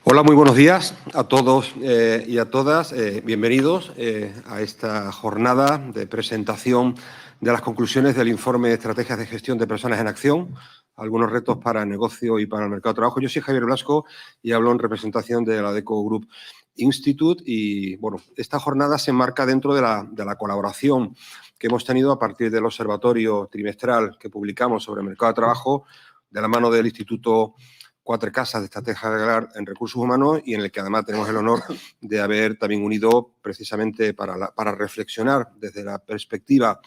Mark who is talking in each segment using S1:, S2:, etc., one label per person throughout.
S1: Hola, muy buenos días a todos y a todas. Bienvenidos a esta jornada de presentación de las conclusiones del informe de Estrategias de Gestión de Personas en Acción, algunos retos para el negocio y para el mercado de trabajo. Yo soy Javier Blasco y hablo en representación de la Adecco Group Institute y, bueno, esta jornada se enmarca dentro de la colaboración que hemos tenido a partir del observatorio trimestral que publicamos sobre el mercado de trabajo de la mano del Instituto Cuatro Casas de Estrategia en Recursos Humanos y en el que además tenemos el honor de haber también unido precisamente para reflexionar desde la perspectiva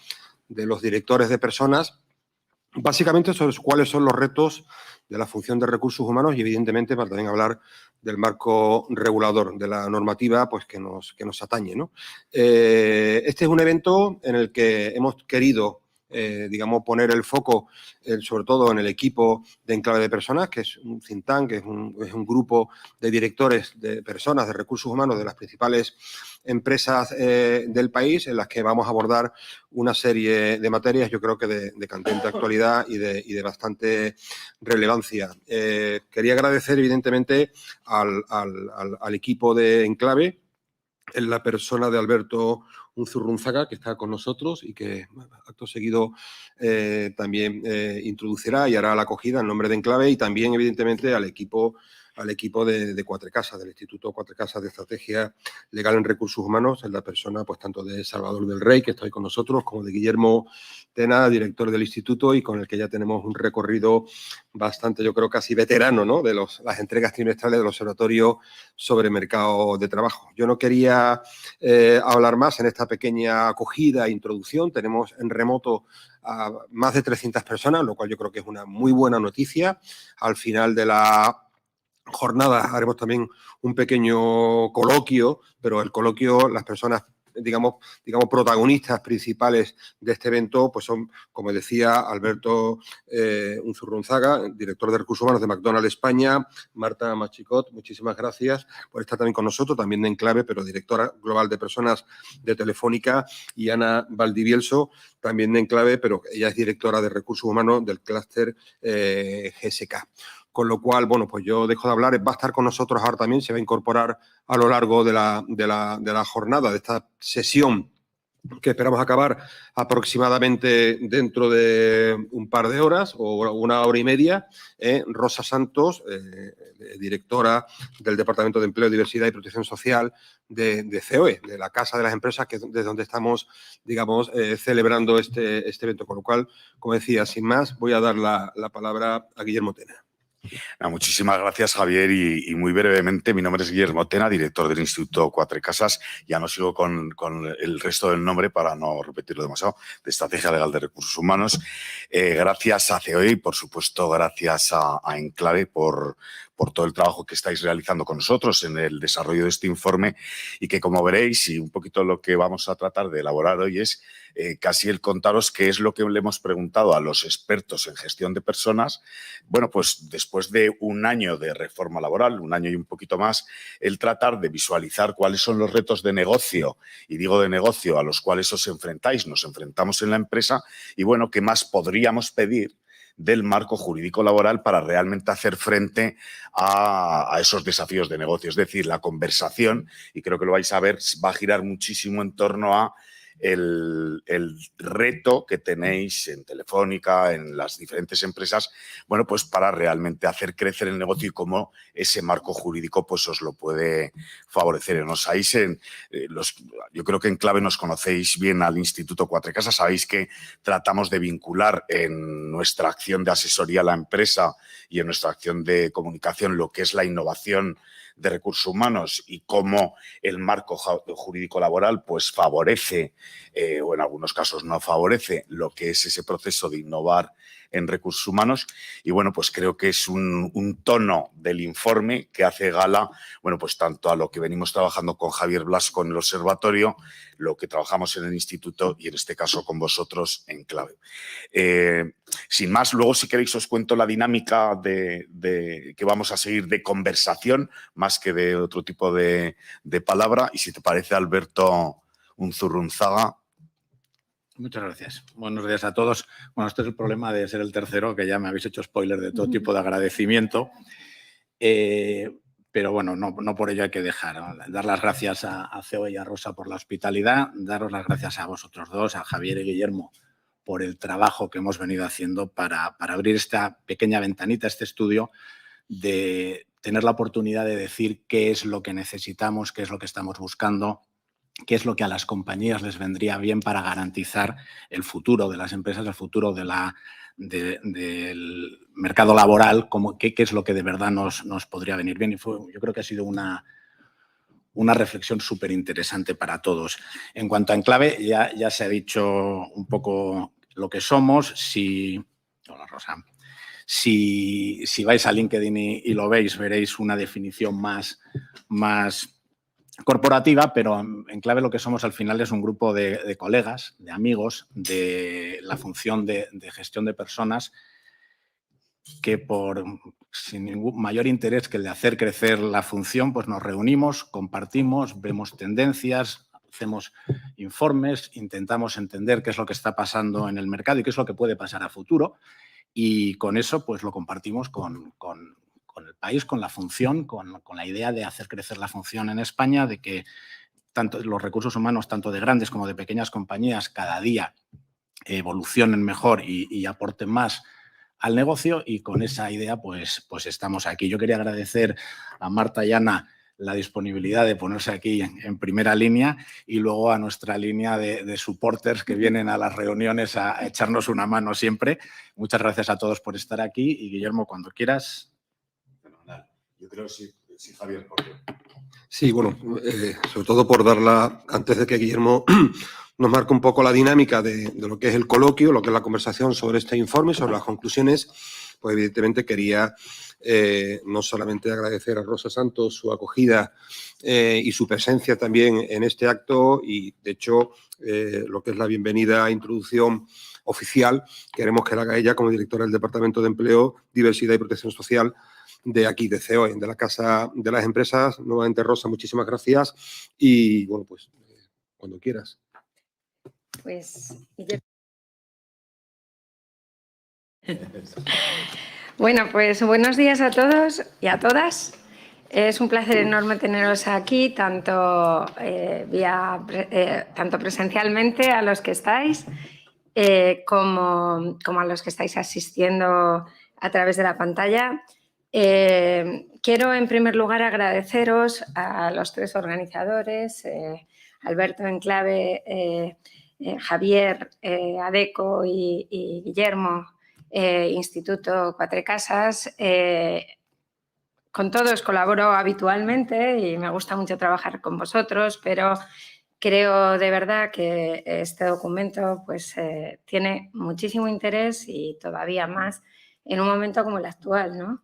S1: de los directores de personas, básicamente sobre cuáles son los retos de la función de recursos humanos y evidentemente para también hablar del marco regulador, de la normativa pues, que nos atañe, ¿no? Este es un evento en el que hemos querido digamos, poner el foco sobre todo en el equipo de Enclave de Personas, que es un think tank, que es un grupo de directores de personas, de recursos humanos de las principales empresas del país, en las que vamos a abordar una serie de materias, yo creo que de candente actualidad y de bastante relevancia. Quería agradecer, evidentemente, al equipo de Enclave, en la persona de Alberto Unzurrunzaga, que está con nosotros y que acto seguido también introducirá y hará la acogida en nombre de Enclave, y también, evidentemente, al equipo de Cuatro Casas, del Instituto Cuatro Casas de Estrategia Legal en Recursos Humanos, en la persona pues tanto de Salvador del Rey, que está hoy con nosotros, como de Guillermo Tena, director del Instituto, y con el que ya tenemos un recorrido bastante, yo creo, casi veterano, ¿no?, de las entregas trimestrales del Observatorio sobre Mercado de Trabajo. Yo no quería hablar más en esta pequeña acogida e introducción. Tenemos en remoto a más de 300 personas, lo cual yo creo que es una muy buena noticia. Al final de la jornada haremos también un pequeño coloquio, pero el coloquio, las personas digamos protagonistas principales de este evento, pues son, como decía, Alberto Unzurrunzaga, director de Recursos Humanos de McDonald's España, Marta Machicot, muchísimas gracias por estar también con nosotros, también de Enclave, pero directora global de personas de Telefónica, y Ana Valdivielso, también de Enclave, pero ella es directora de Recursos Humanos del clúster GSK. Con lo cual, bueno, pues yo dejo de hablar, va a estar con nosotros ahora también, se va a incorporar a lo largo de la jornada, de esta sesión que esperamos acabar aproximadamente dentro de un par de horas o una hora y media, Rosa Santos, directora del Departamento de Empleo, Diversidad y Protección Social de COE, de la Casa de las Empresas, que es desde donde estamos, digamos, celebrando este evento. Con lo cual, como decía, sin más, voy a dar la palabra a Guillermo Tena.
S2: Muchísimas gracias, Javier, y muy brevemente, mi nombre es Guillermo Tena, director del Instituto Cuatro Casas. Ya no sigo con el resto del nombre para no repetirlo demasiado, de Estrategia Legal de Recursos Humanos. Gracias a COE y, por supuesto, gracias a Enclave por todo el trabajo que estáis realizando con nosotros en el desarrollo de este informe, y que, como veréis, y un poquito lo que vamos a tratar de elaborar hoy es casi el contaros qué es lo que le hemos preguntado a los expertos en gestión de personas. Bueno, pues después de un año de reforma laboral, un año y un poquito más, el tratar de visualizar cuáles son los retos de negocio, y digo de negocio, a los cuales os enfrentáis, nos enfrentamos en la empresa, y bueno, qué más podríamos pedir del marco jurídico laboral para realmente hacer frente a esos desafíos de negocio. Es decir, la conversación, y creo que lo vais a ver, va a girar muchísimo en torno a el reto que tenéis en Telefónica, en las diferentes empresas, bueno, pues para realmente hacer crecer el negocio y cómo ese marco jurídico pues os lo puede favorecer. Yo creo que en Clave nos conocéis bien al Instituto Cuatro Casas, sabéis que tratamos de vincular en nuestra acción de asesoría a la empresa y en nuestra acción de comunicación lo que es la innovación de recursos humanos y cómo el marco jurídico laboral pues favorece o en algunos casos no favorece lo que es ese proceso de innovar en recursos humanos. Y bueno, pues creo que es un tono del informe que hace gala, bueno, pues tanto a lo que venimos trabajando con Javier Blasco en el observatorio, lo que trabajamos en el instituto y en este caso con vosotros en Clave. Sin más, luego si queréis os cuento la dinámica que vamos a seguir de conversación más que de otro tipo de palabra, y si te parece, Alberto Unzurrunzaga.
S3: Muchas gracias. Buenos días a todos. Bueno, este es el problema de ser el tercero, que ya me habéis hecho spoiler de todo tipo de agradecimiento. pero bueno, no por ello hay que dejar, ¿no? Dar las gracias a CEO y a Rosa por la hospitalidad, daros las gracias a vosotros dos, a Javier y Guillermo, por el trabajo que hemos venido haciendo para abrir esta pequeña ventanita, este estudio, de tener la oportunidad de decir qué es lo que necesitamos, qué es lo que estamos buscando, qué es lo que a las compañías les vendría bien para garantizar el futuro de las empresas, el futuro del mercado laboral, qué es lo que de verdad nos podría venir bien. Y yo creo que ha sido una reflexión súper interesante para todos. En cuanto a Enclave, ya se ha dicho un poco lo que somos. Hola, Rosa. Si vais a LinkedIn y lo veis, veréis una definición más corporativa, pero Enclave lo que somos al final es un grupo de colegas, de amigos, de la función de gestión de personas que sin ningún mayor interés que el de hacer crecer la función, pues nos reunimos, compartimos, vemos tendencias, hacemos informes, intentamos entender qué es lo que está pasando en el mercado y qué es lo que puede pasar a futuro, y con eso pues lo compartimos con el país, con la función, con la idea de hacer crecer la función en España, de que tanto los recursos humanos, tanto de grandes como de pequeñas compañías, cada día evolucionen mejor y aporten más al negocio, y con esa idea pues estamos aquí. Yo quería agradecer a Marta y Ana la disponibilidad de ponerse aquí en primera línea, y luego a nuestra línea de supporters que vienen a las reuniones a echarnos una mano siempre. Muchas gracias a todos por estar aquí, y Guillermo, cuando quieras.
S2: Fenomenal. Yo creo sí, Javier, porque...
S1: Sí, bueno, sobre todo por darla, antes de que Guillermo nos marque un poco la dinámica de lo que es el coloquio, lo que es la conversación sobre este informe, sobre las conclusiones, pues evidentemente quería no solamente agradecer a Rosa Santos su acogida y su presencia también en este acto, y de hecho lo que es la bienvenida a introducción oficial, queremos que la haga ella como directora del Departamento de Empleo, Diversidad y Protección Social de aquí, de CEOE, de la Casa de las Empresas. Nuevamente, Rosa, muchísimas gracias y, bueno, pues cuando quieras.
S4: Pues, bueno, pues buenos días a todos y a todas. Es un placer enorme teneros aquí, tanto presencialmente a los que estáis, como a los que estáis asistiendo a través de la pantalla. Quiero, en primer lugar, agradeceros a los tres organizadores, Alberto Enclave, Javier, Adecco y Guillermo, Instituto Quatre Casas. Con todos colaboro habitualmente y me gusta mucho trabajar con vosotros, pero creo de verdad que este documento pues, tiene muchísimo interés, y todavía más en un momento como el actual, ¿no?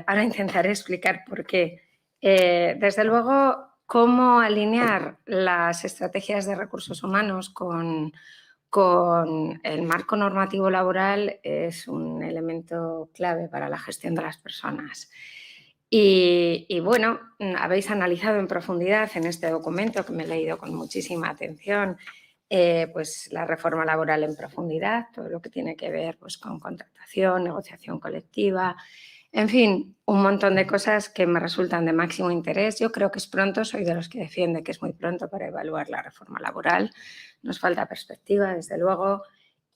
S4: Ahora intentaré explicar por qué. Desde luego, cómo alinear las estrategias de recursos humanos con el marco normativo laboral es un elemento clave para la gestión de las personas. Y bueno, habéis analizado en profundidad en este documento, que me he leído con muchísima atención, pues la reforma laboral en profundidad, todo lo que tiene que ver pues, con contratación, negociación colectiva, en fin, un montón de cosas que me resultan de máximo interés. Yo creo que es pronto, soy de los que defiende que es muy pronto para evaluar la reforma laboral. Nos falta perspectiva, desde luego,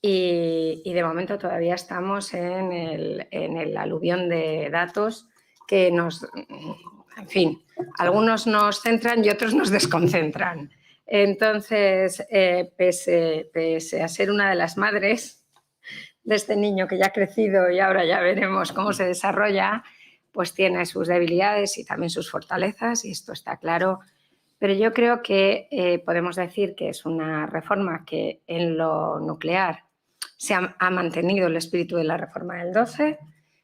S4: y de momento todavía estamos en el aluvión de datos que en fin, algunos nos centran y otros nos desconcentran. Entonces, pese a ser una de las madres de este niño que ya ha crecido y ahora ya veremos cómo se desarrolla, pues tiene sus debilidades y también sus fortalezas, y esto está claro. Pero yo creo que podemos decir que es una reforma que en lo nuclear se ha mantenido el espíritu de la reforma del 12,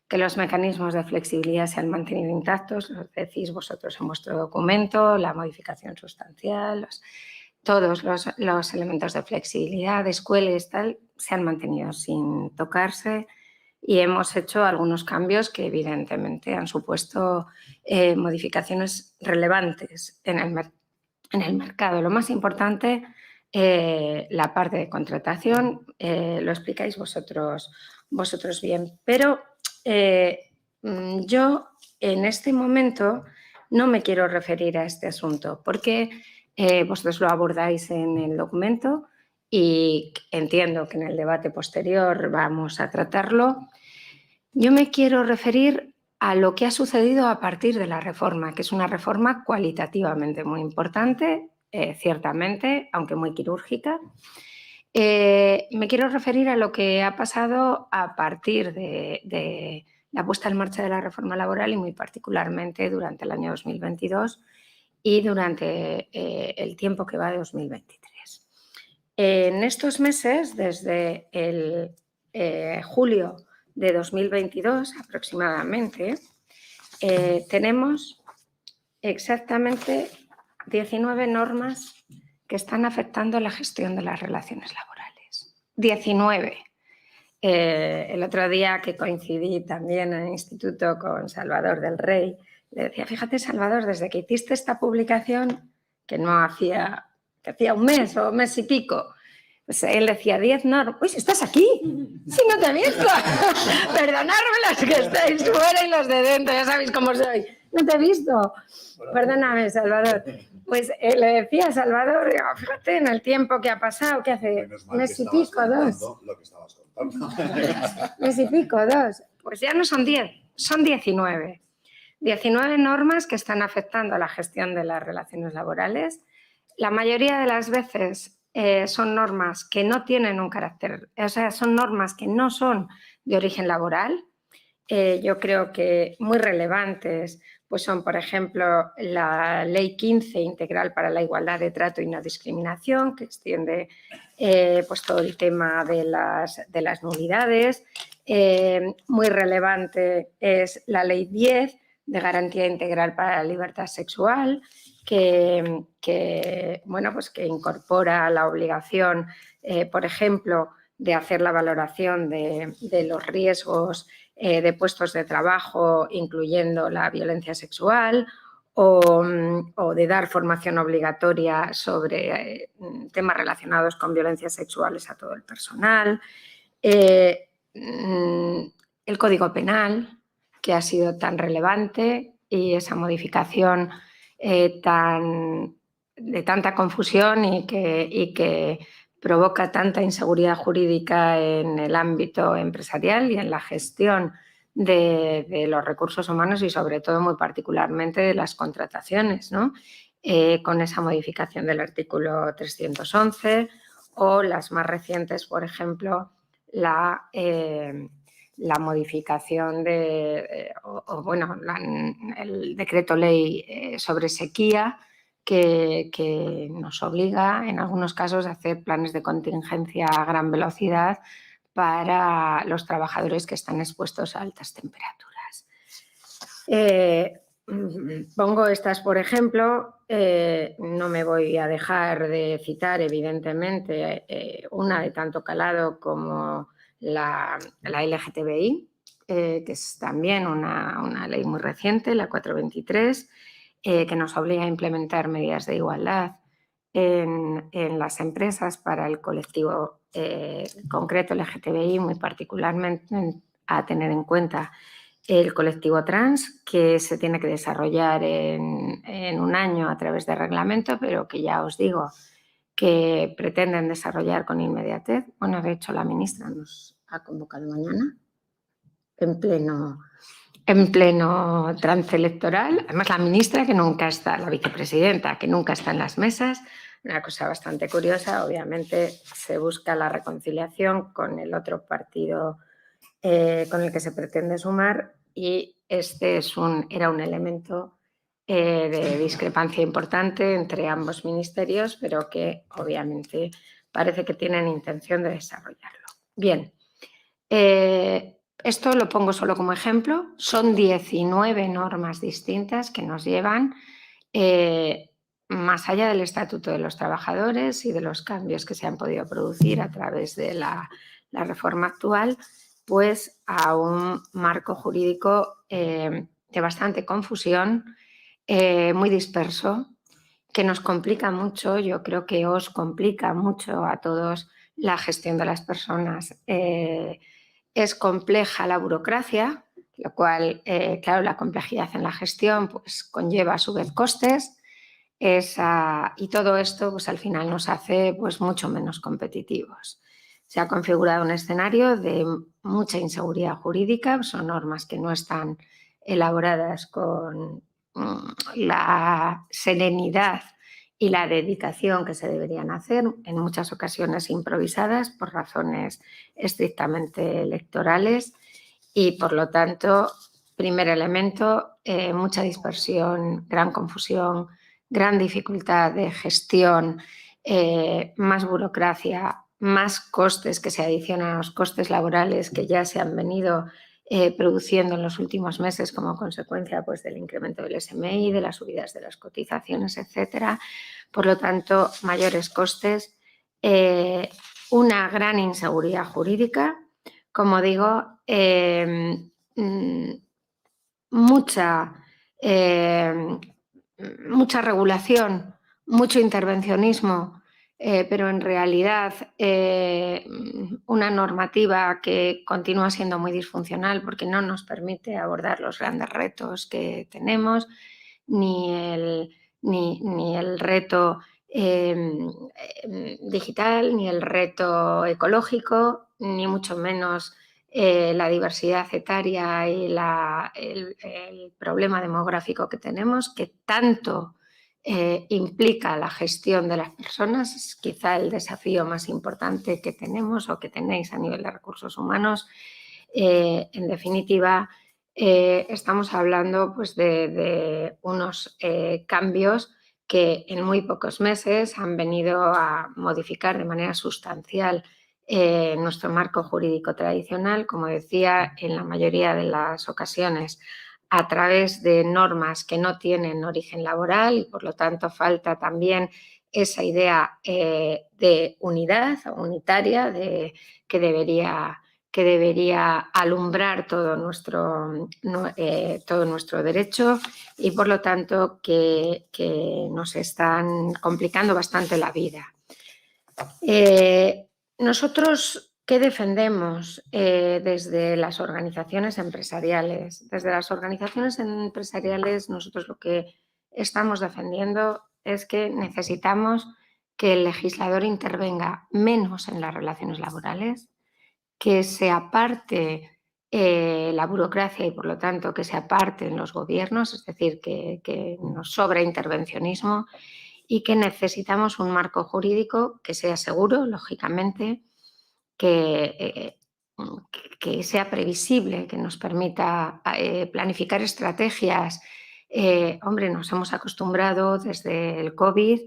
S4: que los mecanismos de flexibilidad se han mantenido intactos, lo decís vosotros en vuestro documento, la modificación sustancial, todos los elementos de flexibilidad, de escuelas, tal, se han mantenido sin tocarse, y hemos hecho algunos cambios que evidentemente han supuesto modificaciones relevantes en el mercado. Lo más importante, la parte de contratación, lo explicáis vosotros bien, pero yo en este momento no me quiero referir a este asunto porque vosotros lo abordáis en el documento y entiendo que en el debate posterior vamos a tratarlo. Yo me quiero referir a lo que ha sucedido a partir de la reforma, que es una reforma cualitativamente muy importante, ciertamente, aunque muy quirúrgica. Me quiero referir a lo que ha pasado a partir de la puesta en marcha de la reforma laboral y muy particularmente durante el año 2022 y durante el tiempo que va de 2023. En estos meses, desde el julio de 2022 aproximadamente, tenemos exactamente 19 normas que están afectando la gestión de las relaciones laborales. 19. El otro día que coincidí también en el instituto con Salvador del Rey, le decía, fíjate Salvador, desde que hiciste esta publicación, que hacía un mes o mes y pico, pues él decía 10 normas. ¡Uy, estás aquí! ¡Sí, no te he visto! Perdonadme los que estáis fuera y los de dentro, ya sabéis cómo soy. No te he visto. Perdóname, Salvador. Pues le decía a Salvador, fíjate en el tiempo que ha pasado, que hace mes y pico, 2.
S2: Lo que estabas contando.
S4: Mes y pico, 2. Pues ya no son 10, son 19. 19 normas que están afectando a la gestión de las relaciones laborales. La mayoría de las veces son normas que no tienen un carácter, o sea, son normas que no son de origen laboral. Yo creo que muy relevantes pues son, por ejemplo, la Ley 15 integral para la igualdad de trato y no discriminación, que extiende pues todo el tema de las nulidades. Muy relevante es la Ley 10 de garantía integral para la libertad sexual, que incorpora la obligación, por ejemplo, de hacer la valoración de los riesgos de puestos de trabajo, incluyendo la violencia sexual, o de dar formación obligatoria sobre temas relacionados con violencias sexuales a todo el personal. El Código Penal, que ha sido tan relevante, y esa modificación de tanta confusión y que provoca tanta inseguridad jurídica en el ámbito empresarial y en la gestión de los recursos humanos y sobre todo muy particularmente de las contrataciones, ¿no? Con esa modificación del artículo 311 o las más recientes, por ejemplo, la modificación el decreto ley sobre sequía, que nos obliga en algunos casos a hacer planes de contingencia a gran velocidad para los trabajadores que están expuestos a altas temperaturas. Pongo estas, por ejemplo, no me voy a dejar de citar, evidentemente, una de tanto calado como la LGTBI, que es también una ley muy reciente, la 423, que nos obliga a implementar medidas de igualdad en las empresas para el colectivo concreto LGTBI, muy particularmente a tener en cuenta el colectivo trans, que se tiene que desarrollar en un año a través de reglamento, pero que ya os digo que pretenden desarrollar con inmediatez. Bueno, de hecho, la ministra nos ha convocado mañana en pleno trance electoral. Además, la ministra, que nunca está, la vicepresidenta, que nunca está en las mesas. Una cosa bastante curiosa, obviamente se busca la reconciliación con el otro partido con el que se pretende sumar, y este era un elemento de discrepancia importante entre ambos ministerios, pero que obviamente parece que tienen intención de desarrollarlo. Bien, esto lo pongo solo como ejemplo. Son 19 normas distintas que nos llevan, más allá del Estatuto de los Trabajadores y de los cambios que se han podido producir a través de la reforma actual, pues a un marco jurídico de bastante confusión, muy disperso, que nos complica mucho. Yo creo que os complica mucho a todos la gestión de las personas. Es compleja la burocracia, lo cual, claro, la complejidad en la gestión pues, conlleva a su vez costes. Y todo esto pues, al final nos hace pues, mucho menos competitivos. Se ha configurado un escenario de mucha inseguridad jurídica, son normas que no están elaboradas con la serenidad y la dedicación que se deberían hacer, en muchas ocasiones improvisadas por razones estrictamente electorales y, por lo tanto, primer elemento, mucha dispersión, gran confusión, gran dificultad de gestión, más burocracia, más costes que se adicionan a los costes laborales que ya se han venido produciendo en los últimos meses como consecuencia pues, del incremento del SMI, de las subidas de las cotizaciones, etcétera. Por lo tanto, mayores costes, una gran inseguridad jurídica, como digo, mucha regulación, mucho intervencionismo, pero en realidad una normativa que continúa siendo muy disfuncional porque no nos permite abordar los grandes retos que tenemos, ni el reto digital, ni el reto ecológico, ni mucho menos la diversidad etaria y el problema demográfico que tenemos, que tanto implica la gestión de las personas, es quizá el desafío más importante que tenemos o que tenéis a nivel de recursos humanos. En definitiva, estamos hablando pues, de unos cambios que en muy pocos meses han venido a modificar de manera sustancial nuestro marco jurídico tradicional, como decía, en la mayoría de las ocasiones a través de normas que no tienen origen laboral y, por lo tanto, falta también esa idea de unidad unitaria que debería alumbrar todo nuestro derecho y, por lo tanto, que nos están complicando bastante la vida. Nosotros, ¿qué defendemos desde las organizaciones empresariales? Desde las organizaciones empresariales, nosotros lo que estamos defendiendo es que necesitamos que el legislador intervenga menos en las relaciones laborales, que se aparte la burocracia y, por lo tanto, que se aparten los gobiernos, es decir, que nos sobra intervencionismo y que necesitamos un marco jurídico que sea seguro, lógicamente, que sea previsible, que nos permita planificar estrategias. Hombre, nos hemos acostumbrado desde el COVID,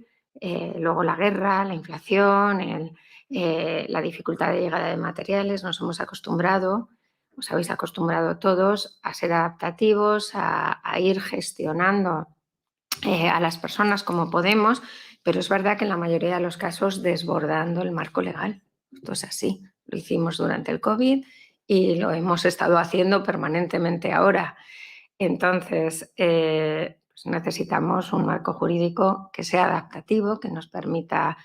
S4: luego la guerra, la inflación, la dificultad de llegada de materiales, nos hemos acostumbrado, os habéis acostumbrado todos a ser adaptativos, a ir gestionando a las personas como podemos, pero es verdad que en la mayoría de los casos desbordando el marco legal. Esto es así. Lo hicimos durante el COVID y lo hemos estado haciendo permanentemente ahora. Entonces, pues necesitamos un marco jurídico que sea adaptativo, que nos permita,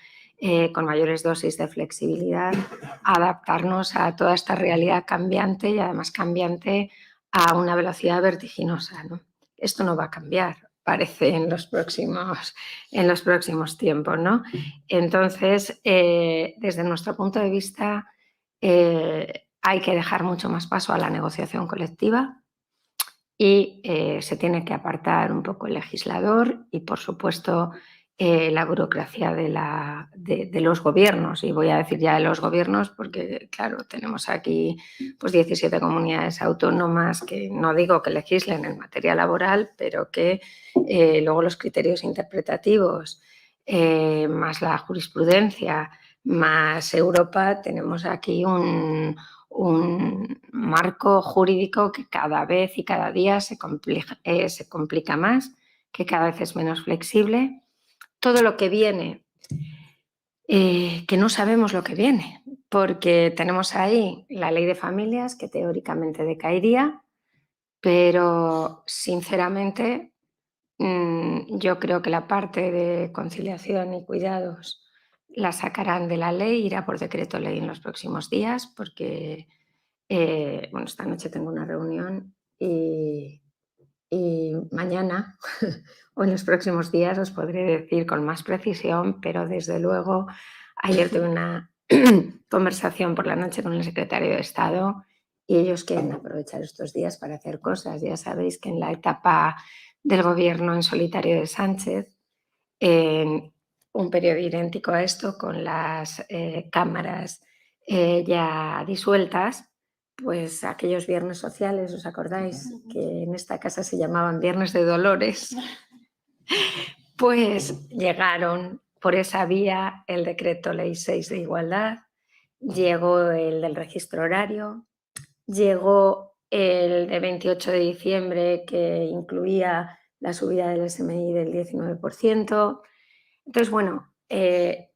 S4: con mayores dosis de flexibilidad, adaptarnos a toda esta realidad cambiante y además cambiante a una velocidad vertiginosa, ¿no? Esto no va a cambiar, parece, en los próximos tiempos, ¿no? Entonces, desde nuestro punto de vista, hay que dejar mucho más paso a la negociación colectiva y se tiene que apartar un poco el legislador y, por supuesto, la burocracia de los gobiernos. Y voy a decir ya de los gobiernos porque, claro, tenemos aquí pues, 17 comunidades autónomas que no digo que legislen en materia laboral, pero que luego los criterios interpretativos, más la jurisprudencia, más Europa, tenemos aquí un marco jurídico que cada vez y cada día se complica más, que cada vez es menos flexible. Todo lo que viene, que no sabemos lo que viene, porque tenemos ahí la ley de familias que teóricamente decaería, pero sinceramente yo creo que la parte de conciliación y cuidados la sacarán de la ley, irá por decreto ley en los próximos días, porque bueno, esta noche tengo una reunión y mañana o en los próximos días os podré decir con más precisión, pero desde luego ayer tuve una conversación por la noche con el secretario de Estado y ellos quieren aprovechar estos días para hacer cosas. Ya sabéis que en la etapa del gobierno en solitario de Sánchez, en un periodo idéntico a esto, con las cámaras ya disueltas, pues aquellos viernes sociales, ¿os acordáis? Que en esta casa se llamaban viernes de dolores, pues llegaron por esa vía el decreto ley 6 de igualdad, llegó el del registro horario, llegó el de 28 de diciembre que incluía la subida del SMI del 19%. Entonces, bueno,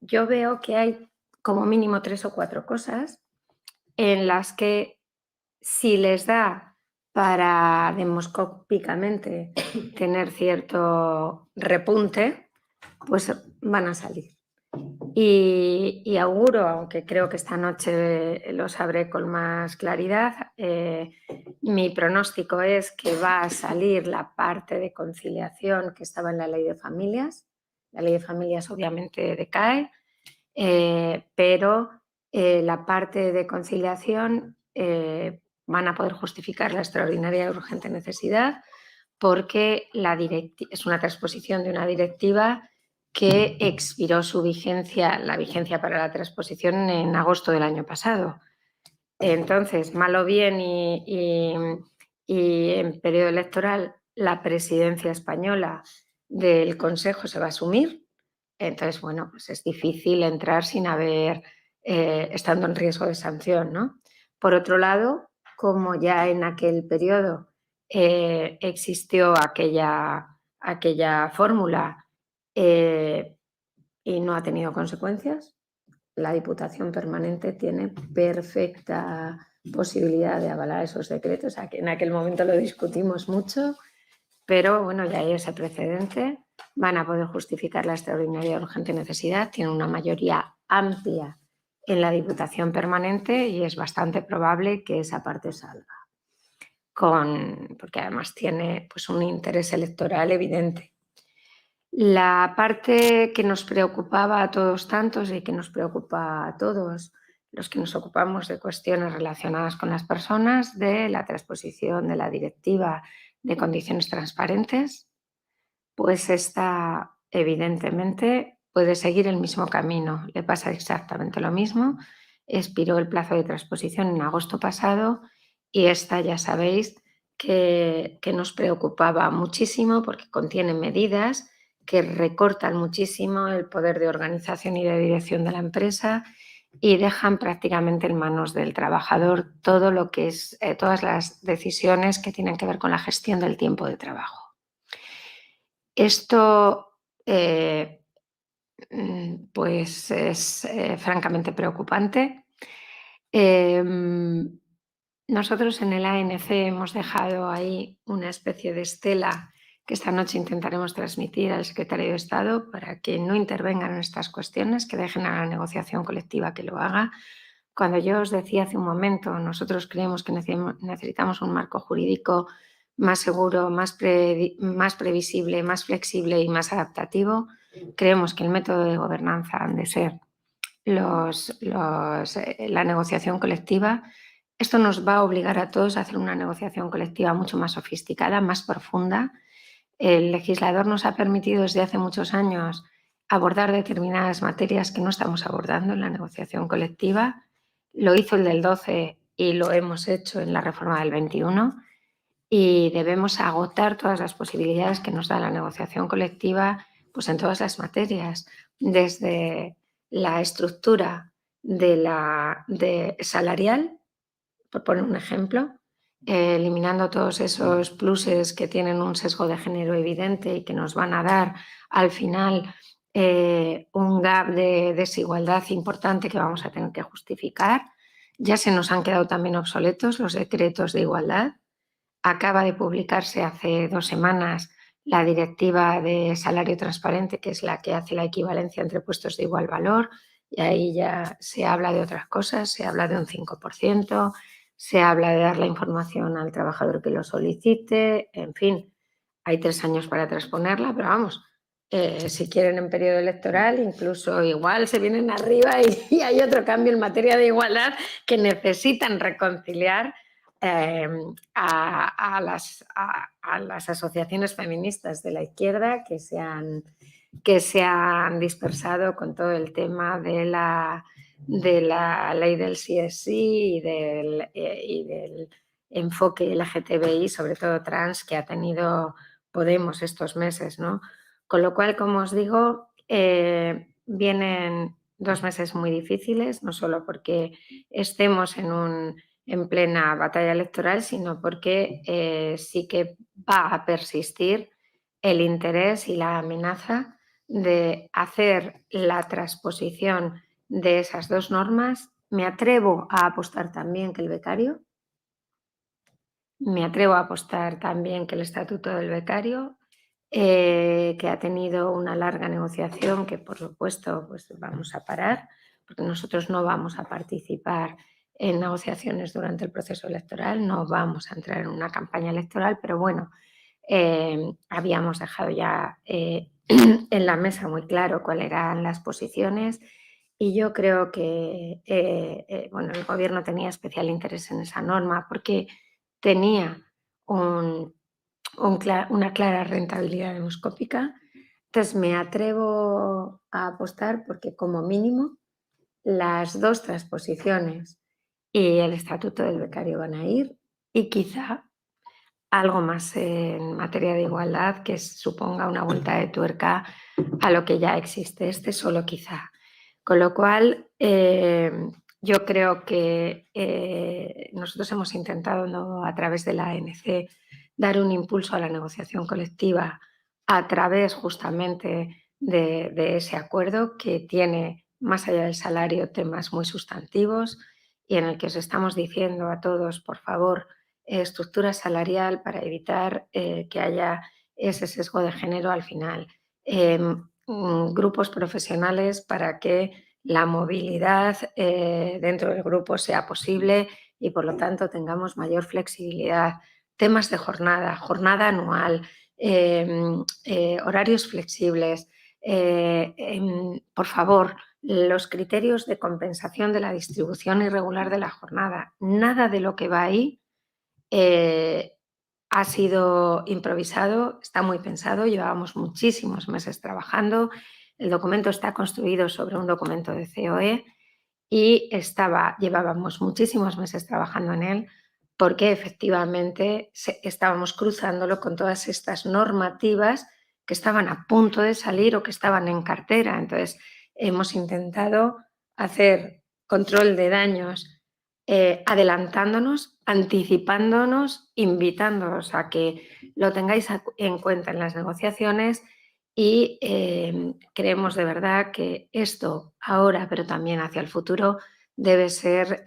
S4: yo veo que hay como mínimo 3 o 4 cosas en las que si les da para demoscópicamente tener cierto repunte, pues van a salir. Y auguro, aunque creo que esta noche lo sabré con más claridad, mi pronóstico es que va a salir la parte de conciliación que estaba en la Ley de Familias. La Ley de Familias obviamente decae, pero la parte de conciliación van a poder justificar la extraordinaria y urgente necesidad porque es una transposición de una directiva que expiró su vigencia, la vigencia para la transposición en agosto del año pasado. Entonces, mal o bien y en periodo electoral la presidencia española del Consejo se va a asumir. Entonces, bueno, pues es difícil entrar sin haber, estando en riesgo de sanción, ¿no? Por otro lado, como ya en aquel periodo existió aquella fórmula y no ha tenido consecuencias, la Diputación Permanente tiene perfecta posibilidad de avalar esos decretos. En aquel momento lo discutimos mucho, pero bueno, ya hay ese precedente. Van a poder justificar la extraordinaria y urgente necesidad. Tienen una mayoría amplia en la Diputación Permanente y es bastante probable que esa parte salga. Porque además tiene pues, un interés electoral evidente. La parte que nos preocupaba a todos tantos y que nos preocupa a todos los que nos ocupamos de cuestiones relacionadas con las personas, de la transposición de la Directiva de Condiciones Transparentes, pues esta evidentemente puede seguir el mismo camino. Le pasa exactamente lo mismo. Expiró el plazo de transposición en agosto pasado y esta ya sabéis que nos preocupaba muchísimo porque contiene medidas que recortan muchísimo el poder de organización y de dirección de la empresa y dejan prácticamente en manos del trabajador todo lo que es, todas las decisiones que tienen que ver con la gestión del tiempo de trabajo. Esto pues es francamente preocupante. Nosotros en el ANC hemos dejado ahí una especie de estela que esta noche intentaremos transmitir al secretario de Estado para que no intervengan en estas cuestiones, que dejen a la negociación colectiva que lo haga. Cuando yo os decía hace un momento, nosotros creemos que necesitamos un marco jurídico más seguro, más previsible, más flexible y más adaptativo. Creemos que el método de gobernanza han de ser la negociación colectiva. Esto nos va a obligar a todos a hacer una negociación colectiva mucho más sofisticada, más profunda. El legislador nos ha permitido desde hace muchos años abordar determinadas materias que no estamos abordando en la negociación colectiva. Lo hizo el del 12 y lo hemos hecho en la reforma del 21 y debemos agotar todas las posibilidades que nos da la negociación colectiva pues en todas las materias, desde la estructura de salarial, por poner un ejemplo, eliminando todos esos pluses que tienen un sesgo de género evidente y que nos van a dar al final un gap de desigualdad importante que vamos a tener que justificar. Ya se nos han quedado también obsoletos los decretos de igualdad. Acaba de publicarse hace 2 semanas la directiva de salario transparente, que es la que hace la equivalencia entre puestos de igual valor, y ahí ya se habla de otras cosas, se habla de un 5%, se habla de dar la información al trabajador que lo solicite, en fin, hay 3 años para transponerla, pero vamos, si quieren en periodo electoral, incluso igual se vienen arriba y hay otro cambio en materia de igualdad que necesitan reconciliar a las asociaciones feministas de la izquierda que se han dispersado con todo el tema de la ley del CSI y del enfoque LGTBI, sobre todo trans, que ha tenido Podemos estos meses, ¿no? Con lo cual, como os digo, vienen 2 meses muy difíciles, no solo porque estemos en plena batalla electoral, sino porque sí que va a persistir el interés y la amenaza de hacer la transposición de esas 2 normas. Me atrevo a apostar también que el becario, me atrevo a apostar también que el estatuto del becario, que ha tenido una larga negociación que, por supuesto, pues vamos a parar, porque nosotros no vamos a participar en negociaciones durante el proceso electoral, no vamos a entrar en una campaña electoral, pero bueno, habíamos dejado ya en la mesa muy claro cuáles eran las posiciones y yo creo que bueno, el Gobierno tenía especial interés en esa norma porque tenía una clara rentabilidad demoscópica. Entonces me atrevo a apostar porque como mínimo las 2 transposiciones y el estatuto del becario van a ir y quizá algo más en materia de igualdad que suponga una vuelta de tuerca a lo que ya existe, solo quizá. Con lo cual, yo creo que nosotros hemos intentado a través de la ANC dar un impulso a la negociación colectiva a través justamente de ese acuerdo que tiene, más allá del salario, temas muy sustantivos y en el que os estamos diciendo a todos, por favor, estructura salarial para evitar que haya ese sesgo de género al final. Grupos profesionales para que la movilidad dentro del grupo sea posible y por lo tanto tengamos mayor flexibilidad. Temas de jornada anual, horarios flexibles. Por favor, los criterios de compensación de la distribución irregular de la jornada. Nada de lo que va ahí ha sido improvisado, está muy pensado, llevábamos muchísimos meses trabajando, el documento está construido sobre un documento de COE y llevábamos muchísimos meses trabajando en él porque efectivamente estábamos cruzándolo con todas estas normativas que estaban a punto de salir o que estaban en cartera. Entonces, hemos intentado hacer control de daños adelantándonos, anticipándonos, invitándoos a que lo tengáis en cuenta en las negociaciones y creemos de verdad que esto ahora, pero también hacia el futuro, debe ser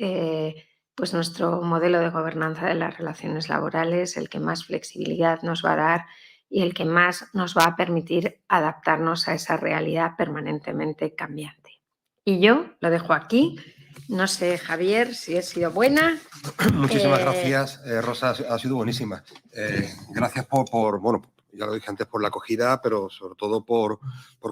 S4: pues nuestro modelo de gobernanza de las relaciones laborales, el que más flexibilidad nos va a dar y el que más nos va a permitir adaptarnos a esa realidad permanentemente cambiante. Y yo lo dejo aquí. No sé, Javier, si he sido buena.
S1: Muchísimas gracias, Rosa, ha sido buenísima. Gracias bueno, ya lo dije antes, por la acogida, pero sobre todo por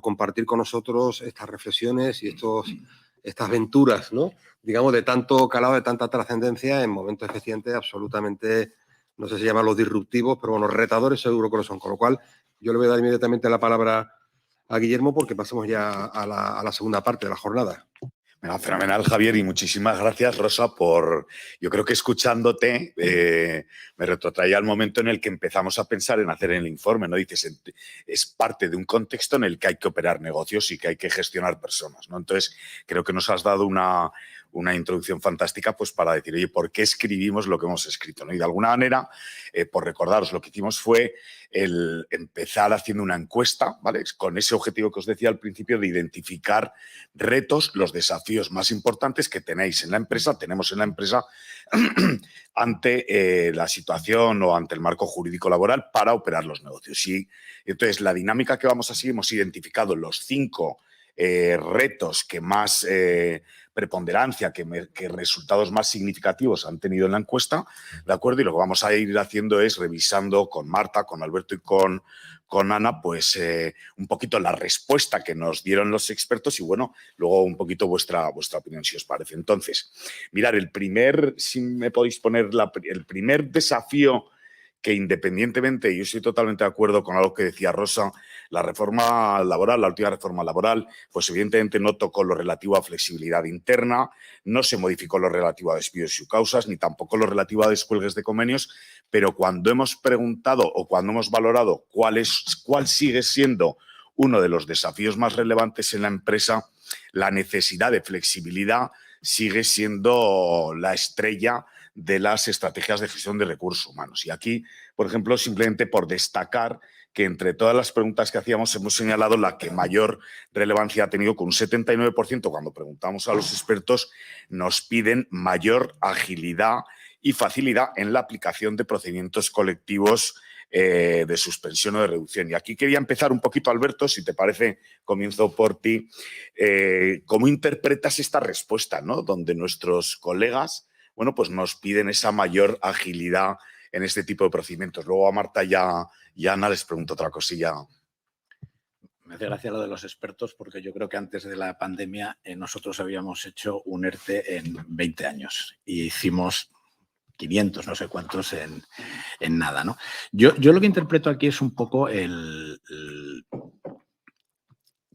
S1: compartir con nosotros estas reflexiones y estas aventuras, ¿no? Digamos, de tanto calado, de tanta trascendencia en momentos efectivamente absolutamente, no sé si llamarlos disruptivos, pero bueno, retadores seguro que lo son. Con lo cual, yo le voy a dar inmediatamente la palabra a Guillermo porque pasemos ya a la segunda parte de la jornada.
S2: Bueno, fenomenal, Javier, y muchísimas gracias, Rosa, yo creo que escuchándote me retrotraía al momento en el que empezamos a pensar en hacer el informe, ¿no? Dices, es parte de un contexto en el que hay que operar negocios y que hay que gestionar personas, ¿no? Entonces, creo que nos has dado una introducción fantástica pues para decir, oye, ¿por qué escribimos lo que hemos escrito? ¿No? Y de alguna manera, por recordaros, lo que hicimos fue el empezar haciendo una encuesta, ¿vale? Con ese objetivo que os decía al principio de identificar retos, los desafíos más importantes que tenemos en la empresa ante la situación o ante el marco jurídico laboral para operar los negocios. Y entonces, la dinámica que vamos a seguir, hemos identificado los 5 retos que más preponderancia, que resultados más significativos han tenido en la encuesta, ¿de acuerdo? Y lo que vamos a ir haciendo es revisando con Marta, con Alberto y con Ana, pues un poquito la respuesta que nos dieron los expertos y, bueno, luego un poquito vuestra opinión, si os parece. Entonces, mirad, si me podéis poner el primer desafío que, independientemente, yo estoy totalmente de acuerdo con algo que decía Rosa, la reforma laboral, la última reforma laboral, pues evidentemente no tocó lo relativo a flexibilidad interna, no se modificó lo relativo a despidos y causas, ni tampoco lo relativo a descuelgues de convenios, pero cuando hemos preguntado o cuando hemos valorado cuál sigue siendo uno de los desafíos más relevantes en la empresa, la necesidad de flexibilidad sigue siendo la estrella de las estrategias de gestión de recursos humanos. Y aquí, por ejemplo, simplemente por destacar que entre todas las preguntas que hacíamos hemos señalado la que mayor relevancia ha tenido, con un 79%, cuando preguntamos a los expertos, nos piden mayor agilidad y facilidad en la aplicación de procedimientos colectivos de suspensión o de reducción. Y aquí quería empezar un poquito, Alberto, si te parece, comienzo por ti. ¿Cómo interpretas esta respuesta, ¿no? Donde nuestros colegas, bueno, pues nos piden esa mayor agilidad en este tipo de procedimientos? Luego a Marta y a Ana les pregunto otra cosilla.
S3: Me hace gracia lo de los expertos porque yo creo que antes de la pandemia nosotros habíamos hecho un ERTE en 20 años y hicimos 500, no sé cuántos en nada, ¿no? Yo lo que interpreto aquí es un poco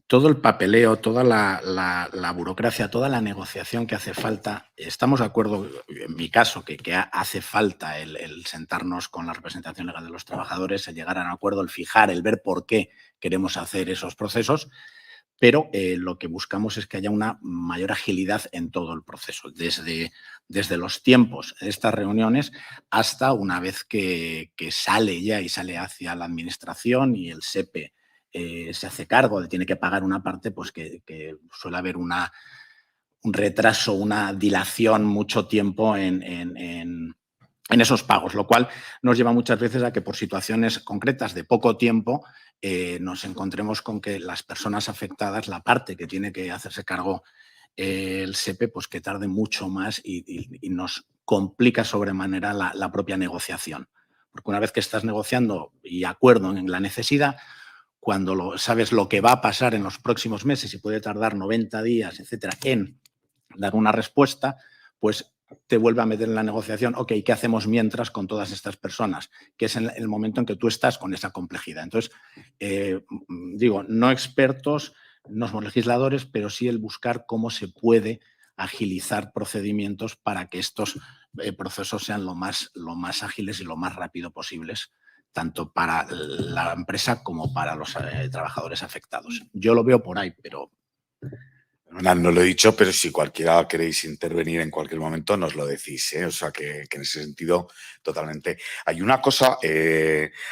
S3: todo el papeleo, toda la burocracia, toda la negociación que hace falta. Estamos de acuerdo, en mi caso, que hace falta el sentarnos con la representación legal de los trabajadores, el llegar a un acuerdo, el fijar, el ver por qué queremos hacer esos procesos, pero lo que buscamos es que haya una mayor agilidad en todo el proceso, desde los tiempos de estas reuniones hasta una vez que sale ya y sale hacia la administración y el SEPE se hace cargo de tiene que pagar una parte, pues que suele haber un retraso, una dilación, mucho tiempo en esos pagos, lo cual nos lleva muchas veces a que por situaciones concretas de poco tiempo nos encontremos con que las personas afectadas, la parte que tiene que hacerse cargo el SEPE, pues que tarde mucho más y nos complica sobremanera la propia negociación. Porque una vez que estás negociando y acuerdo en la necesidad, cuando sabes lo que va a pasar en los próximos meses y puede tardar 90 días, etcétera, en dar una respuesta, pues te vuelve a meter en la negociación, ok, ¿qué hacemos mientras con todas estas personas? Que es el momento en que tú estás con esa complejidad. Entonces, digo, no expertos, no somos legisladores, pero sí el buscar cómo se puede agilizar procedimientos para que estos procesos sean lo más ágiles y lo más rápido posibles, tanto para la empresa como para los trabajadores afectados. Yo lo veo por ahí, pero...
S2: No lo he dicho, pero si cualquiera queréis intervenir en cualquier momento, nos lo decís, ¿eh? O sea, que en ese sentido, totalmente. Hay una cosa,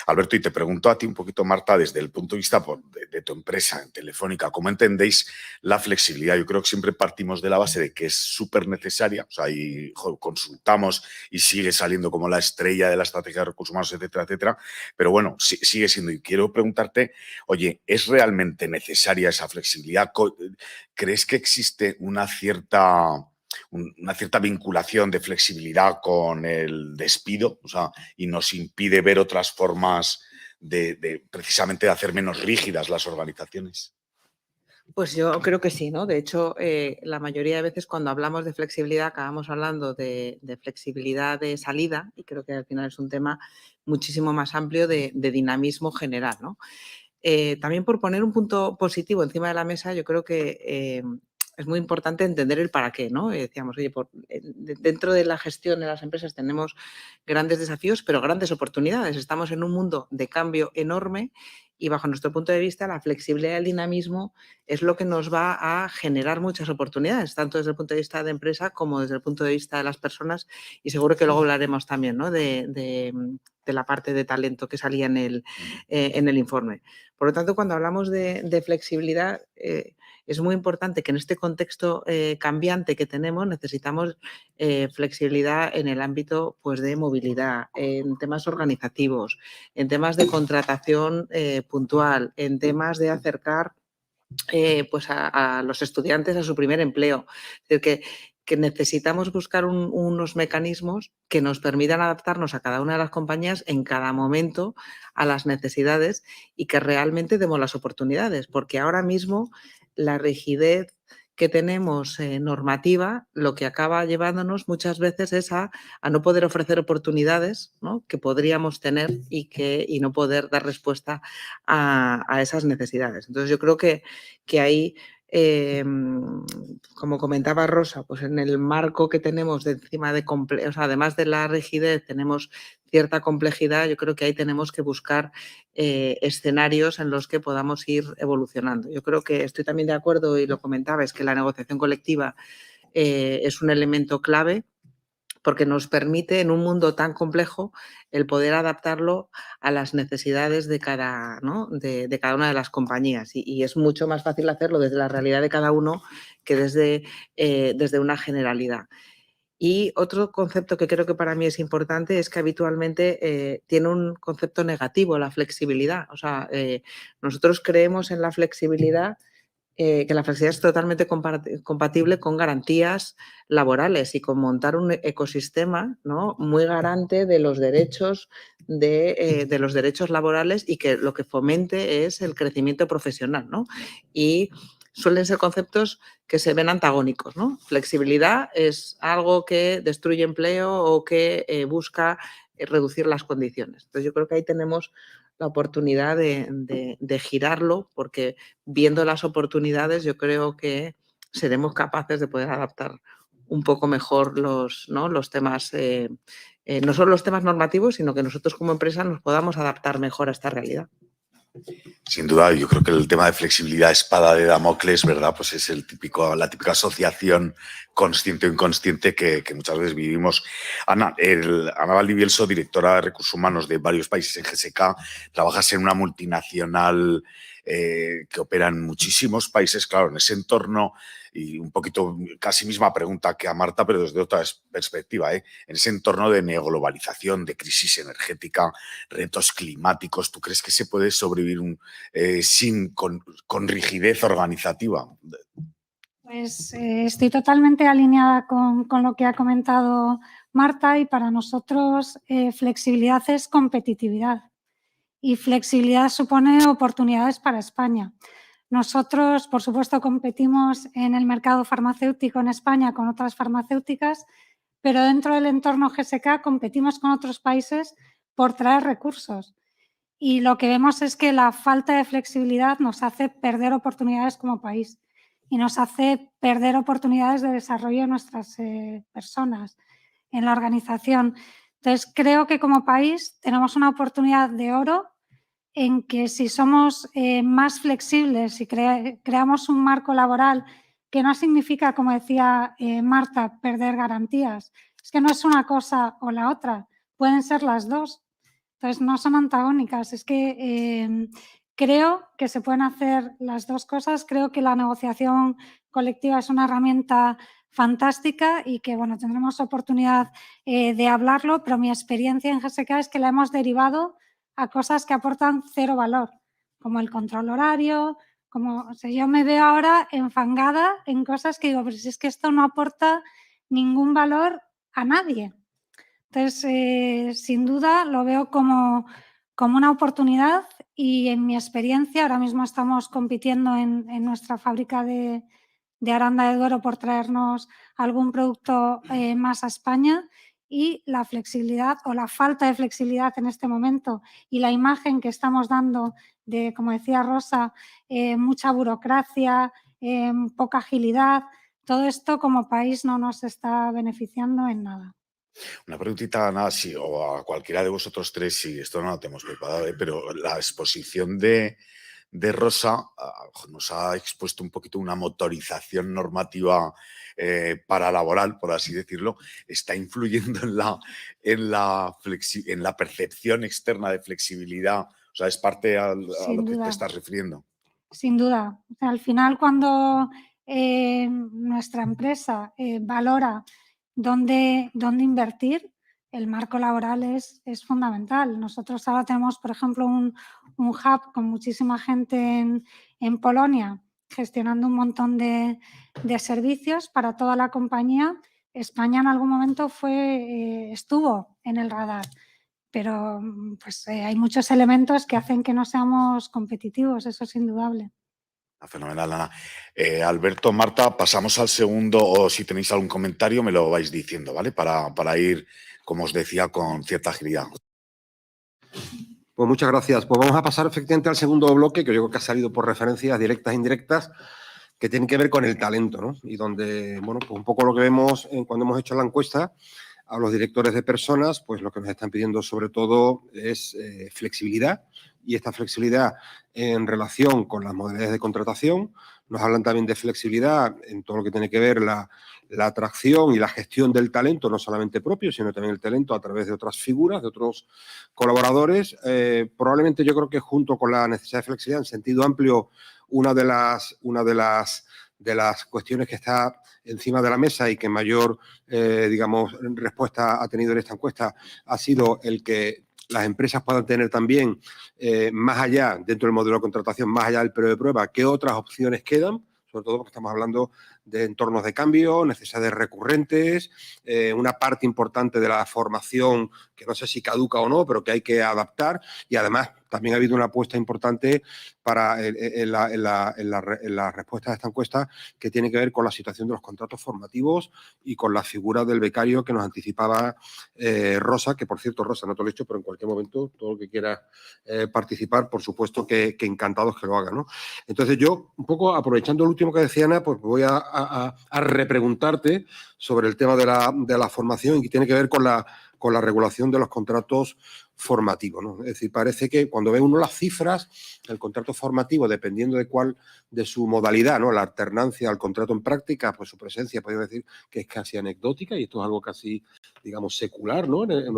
S2: Alberto, y te pregunto a ti un poquito, Marta, desde el punto de vista de tu empresa, en Telefónica, ¿cómo entendéis la flexibilidad? Yo creo que siempre partimos de la base de que es súper necesaria, o sea, y consultamos y sigue saliendo como la estrella de la estrategia de recursos humanos, etcétera, etcétera, pero bueno, sigue siendo. Y quiero preguntarte, oye, ¿es realmente necesaria esa flexibilidad? ¿Crees que existe una cierta vinculación de flexibilidad con el despido? O sea, y nos impide ver otras formas precisamente de hacer menos rígidas las organizaciones.
S5: Pues yo creo que sí, ¿no? De hecho, la mayoría de veces cuando hablamos de flexibilidad acabamos hablando de flexibilidad de salida, y creo que al final es un tema muchísimo más amplio de dinamismo general, ¿no? También, por poner un punto positivo encima de la mesa, yo creo que es muy importante entender el para qué, ¿no? Decíamos, oye, dentro de la gestión de las empresas tenemos grandes desafíos, pero grandes oportunidades. Estamos en un mundo de cambio enorme y, bajo nuestro punto de vista, la flexibilidad y el dinamismo es lo que nos va a generar muchas oportunidades, tanto desde el punto de vista de empresa como desde el punto de vista de las personas, y seguro que luego hablaremos también, ¿no?, de la parte de talento que salía en el informe. Por lo tanto, cuando hablamos de flexibilidad, es muy importante que en este contexto cambiante que tenemos necesitamos flexibilidad en el ámbito, pues, de movilidad, en temas organizativos, en temas de contratación puntual, en temas de acercar pues a los estudiantes a su primer empleo. Es decir, que necesitamos buscar unos mecanismos que nos permitan adaptarnos a cada una de las compañías en cada momento a las necesidades y que realmente demos las oportunidades, porque ahora mismo la rigidez que tenemos normativa lo que acaba llevándonos muchas veces es a no poder ofrecer oportunidades, ¿no?, que podríamos tener y no poder dar respuesta a esas necesidades. Entonces, yo creo que ahí, como comentaba Rosa, pues en el marco que tenemos de encima de o sea, además de la rigidez, tenemos cierta complejidad. Yo creo que ahí tenemos que buscar escenarios en los que podamos ir evolucionando. Yo creo que estoy también de acuerdo, y lo comentaba, es que la negociación colectiva es un elemento clave, porque nos permite, en un mundo tan complejo, el poder adaptarlo a las necesidades de cada, ¿no?, de cada una de las compañías. Y es mucho más fácil hacerlo desde la realidad de cada uno que desde una generalidad. Y otro concepto que creo que para mí es importante es que habitualmente tiene un concepto negativo, la flexibilidad. O sea, nosotros creemos en la flexibilidad, que la flexibilidad es totalmente compatible con garantías laborales y con montar un ecosistema, ¿no?, muy garante de los derechos de los derechos laborales, y que lo que fomente es el crecimiento profesional, ¿no? Y suelen ser conceptos que se ven antagónicos, ¿no? Flexibilidad es algo que destruye empleo o que busca reducir las condiciones. Entonces, yo creo que ahí tenemos la oportunidad de girarlo, porque viendo las oportunidades yo creo que seremos capaces de poder adaptar un poco mejor los temas, no solo los temas normativos, sino que nosotros como empresa nos podamos adaptar mejor a esta realidad.
S2: Sin duda, yo creo que el tema de flexibilidad, espada de Damocles, ¿verdad? Pues es la típica asociación consciente o inconsciente que muchas veces vivimos. Ana Valdivielso, directora de Recursos Humanos de varios países en GSK, trabajas en una multinacional que opera en muchísimos países, claro, en ese entorno, y un poquito casi misma pregunta que a Marta, pero desde otra perspectiva, en ese entorno de neoglobalización, de crisis energética, retos climáticos, ¿tú crees que se puede sobrevivir con rigidez organizativa?
S6: Pues estoy totalmente alineada con lo que ha comentado Marta, y para nosotros flexibilidad es competitividad y flexibilidad supone oportunidades para España. Nosotros, por supuesto, competimos en el mercado farmacéutico en España con otras farmacéuticas, pero dentro del entorno GSK competimos con otros países por traer recursos. Y lo que vemos es que la falta de flexibilidad nos hace perder oportunidades como país y nos hace perder oportunidades de desarrollo de nuestras personas en la organización. Entonces, creo que como país tenemos una oportunidad de oro en que si somos más flexibles y creamos un marco laboral que no significa, como decía Marta, perder garantías. Es que no es una cosa o la otra, pueden ser las dos. Entonces, no son antagónicas. Es que creo que se pueden hacer las dos cosas. Creo que la negociación colectiva es una herramienta fantástica y que, bueno, tendremos oportunidad de hablarlo, pero mi experiencia en GSK es que la hemos derivado a cosas que aportan cero valor, como el control horario, o sea, yo me veo ahora enfangada en cosas que digo, pero si es que esto no aporta ningún valor a nadie. Entonces, sin duda lo veo como una oportunidad, y en mi experiencia ahora mismo estamos compitiendo en nuestra fábrica de Aranda de Duero por traernos algún producto más a España, y la flexibilidad o la falta de flexibilidad en este momento y la imagen que estamos dando de, como decía Rosa, mucha burocracia, poca agilidad, todo esto como país no nos está beneficiando en nada.
S2: Una preguntita, Ana, o a cualquiera de vosotros tres, si esto no lo tenemos preparado, pero la exposición de Rosa nos ha expuesto un poquito una motorización normativa paralaboral, por así decirlo. ¿Está influyendo en la percepción externa de flexibilidad? O sea, ¿es parte a lo que te estás refiriendo?
S6: Sin duda. O sea, al final, cuando nuestra empresa valora dónde invertir, el marco laboral es fundamental. Nosotros ahora tenemos, por ejemplo, un hub con muchísima gente en Polonia, gestionando un montón de servicios para toda la compañía. España en algún momento estuvo en el radar, pero pues, hay muchos elementos que hacen que no seamos competitivos, eso es indudable.
S2: Fenomenal, Ana. Alberto, Marta, pasamos al segundo, o si tenéis algún comentario me lo vais diciendo, ¿vale? Para ir, como os decía, con cierta agilidad.
S1: Pues muchas gracias. Pues vamos a pasar efectivamente al segundo bloque, que yo creo que ha salido por referencias directas e indirectas, que tienen que ver con el talento, ¿no? Y donde, bueno, pues un poco lo que vemos cuando hemos hecho la encuesta a los directores de personas, pues lo que nos están pidiendo sobre todo es flexibilidad, y esta flexibilidad en relación con las modalidades de contratación. Nos hablan también de flexibilidad en todo lo que tiene que ver la atracción y la gestión del talento, no solamente propio, sino también el talento a través de otras figuras, de otros colaboradores. Probablemente yo creo que junto con la necesidad de flexibilidad en sentido amplio, una de las cuestiones que está encima de la mesa y que mayor, digamos, respuesta ha tenido en esta encuesta ha sido el que las empresas puedan tener también, más allá, dentro del modelo de contratación, más allá del periodo de prueba, qué otras opciones quedan, sobre todo porque estamos hablando de entornos de cambio, necesidades recurrentes, una parte importante de la formación que no sé si caduca o no, pero que hay que adaptar, y además también ha habido una apuesta importante en la respuesta a esta encuesta que tiene que ver con la situación de los contratos formativos y con la figura del becario que nos anticipaba Rosa, que por cierto, Rosa, no te lo he dicho, pero en cualquier momento, todo lo que quiera participar, por supuesto que encantados que lo hagan, ¿no? Entonces yo, un poco aprovechando lo último que decía Ana, pues voy a repreguntarte sobre el tema de la formación, y que tiene que ver con la regulación de los contratos formativos, ¿no? Es decir, parece que cuando ve uno las cifras, el contrato formativo, dependiendo de su modalidad, ¿no? La alternancia al contrato en práctica, pues su presencia, podemos decir que es casi anecdótica, y esto es algo casi, digamos, secular, ¿no? En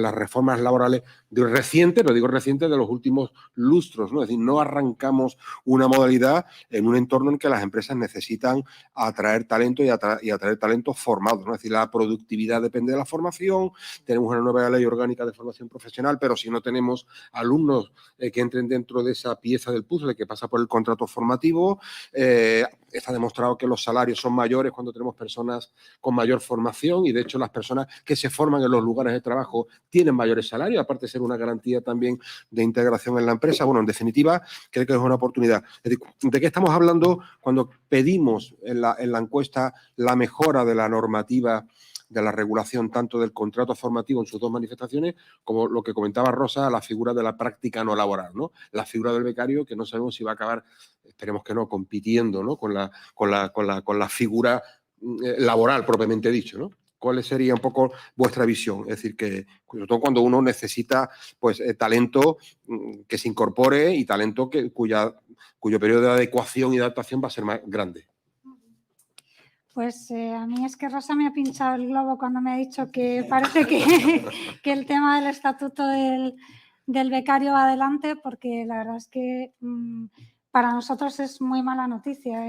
S1: las reformas laborales recientes, pero digo recientes, de los últimos lustros, ¿no? Es decir, no arrancamos una modalidad en un entorno en que las empresas necesitan atraer talento y atraer talento formado, ¿no? Es decir, la productividad depende de la formación. Tenemos una nueva ley orgánica de formación profesional, pero si no tenemos alumnos que entren dentro de esa pieza del puzzle que pasa por el contrato formativo, está demostrado que los salarios son mayores cuando tenemos personas con mayor formación, y de hecho las personas que se forman en los lugares de trabajo tienen mayores salarios, aparte de ser una garantía también de integración en la empresa. Bueno, en definitiva, creo que es una oportunidad. Es decir, ¿de qué estamos hablando cuando pedimos en la encuesta la mejora de la normativa, de la regulación tanto del contrato formativo en sus dos manifestaciones, como lo que comentaba Rosa, la figura de la práctica no laboral, ¿no? La figura del becario, que no sabemos si va a acabar, esperemos que no, compitiendo, ¿no? con la figura laboral propiamente dicho, ¿no? ¿Cuál sería un poco vuestra visión? Es decir, que sobre todo cuando uno necesita, pues, talento que se incorpore, y talento cuyo periodo de adecuación y adaptación va a ser más grande.
S6: Pues a mí es que Rosa me ha pinchado el globo cuando me ha dicho que parece que el tema del estatuto del becario va adelante, porque la verdad es que para nosotros es muy mala noticia.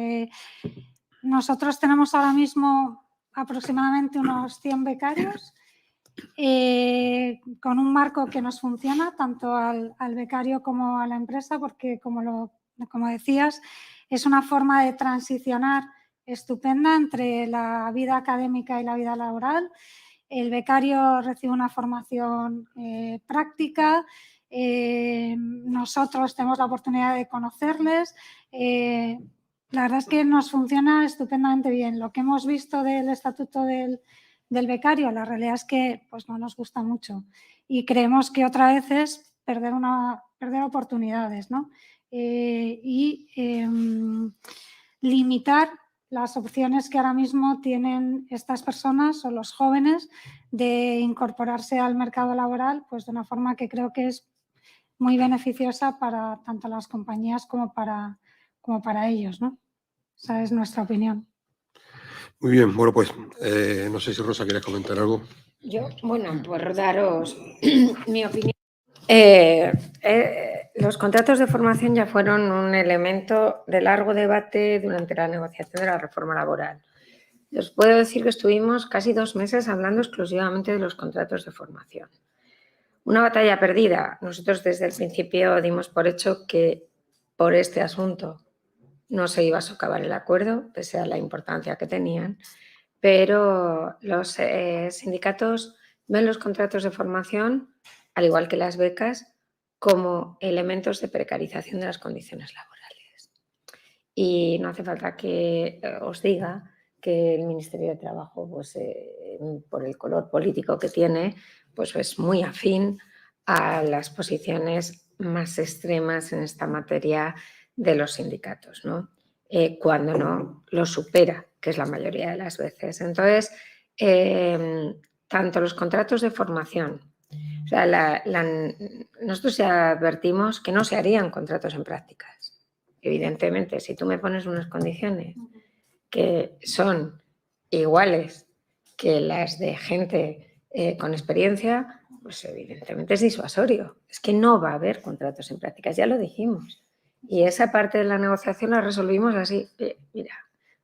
S6: Nosotros tenemos ahora mismo aproximadamente unos 100 becarios, con un marco que nos funciona tanto al becario como a la empresa, porque como decías, es una forma de transicionar estupenda entre la vida académica y la vida laboral. El becario recibe una formación práctica, nosotros tenemos la oportunidad de conocerles. La verdad es que nos funciona estupendamente bien. Lo que hemos visto del estatuto del becario, la realidad es que pues, no nos gusta mucho, y creemos que otra vez es perder oportunidades, ¿no? Limitar las opciones que ahora mismo tienen estas personas o los jóvenes de incorporarse al mercado laboral, pues de una forma que creo que es muy beneficiosa para tanto las compañías como para ellos, ¿no? Esa es nuestra opinión.
S1: Muy bien, bueno, pues no sé si Rosa quieres comentar algo.
S4: Yo, bueno, por daros mi opinión. Los contratos de formación ya fueron un elemento de largo debate durante la negociación de la reforma laboral. Os puedo decir que estuvimos casi 2 meses hablando exclusivamente de los contratos de formación. Una batalla perdida. Nosotros desde el principio dimos por hecho que por este asunto no se iba a socavar el acuerdo, pese a la importancia que tenían, pero los sindicatos ven los contratos de formación, al igual que las becas, como elementos de precarización de las condiciones laborales. Y no hace falta que os diga que el Ministerio de Trabajo, pues, por el color político que tiene, pues es muy afín a las posiciones más extremas en esta materia de los sindicatos, ¿no? Cuando no lo supera, que es la mayoría de las veces. Entonces, tanto los contratos de formación, o sea, nosotros ya advertimos que no se harían contratos en prácticas. Evidentemente, si tú me pones unas condiciones que son iguales que las de gente con experiencia, pues evidentemente es disuasorio. Es que no va a haber contratos en prácticas, ya lo dijimos. Y esa parte de la negociación la resolvimos así. Mira,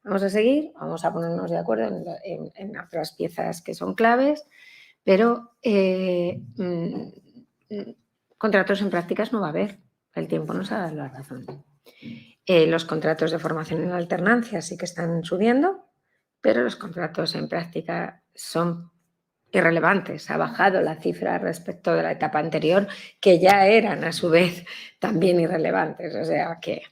S4: vamos a seguir, vamos a ponernos de acuerdo en otras piezas que son claves, pero contratos en prácticas no va a haber. El tiempo nos ha dado la razón. Los contratos de formación en alternancia sí que están subiendo, pero los contratos en práctica son irrelevantes. Ha bajado la cifra respecto de la etapa anterior, que ya eran a su vez también irrelevantes. O sea que...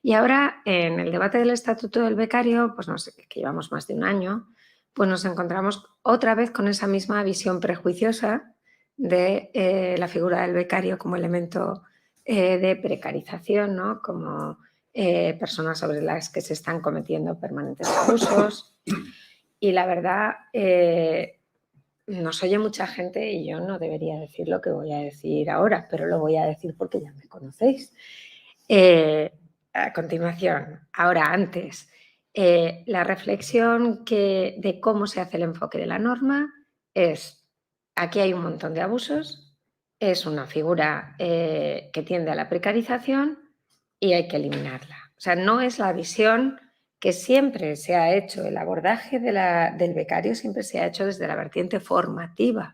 S4: Y ahora, en el debate del Estatuto del Becario, pues no sé, que llevamos más de un año, pues nos encontramos otra vez con esa misma visión prejuiciosa de la figura del becario como elemento de precarización, ¿no? Como personas sobre las que se están cometiendo permanentes abusos. Y la verdad, nos oye mucha gente y yo no debería decir lo que voy a decir ahora, pero lo voy a decir porque ya me conocéis. A continuación, ahora antes, la reflexión de cómo se hace el enfoque de la norma es, aquí hay un montón de abusos, es una figura que tiende a la precarización y hay que eliminarla. O sea, no es la visión que siempre se ha hecho, el abordaje del becario siempre se ha hecho desde la vertiente formativa,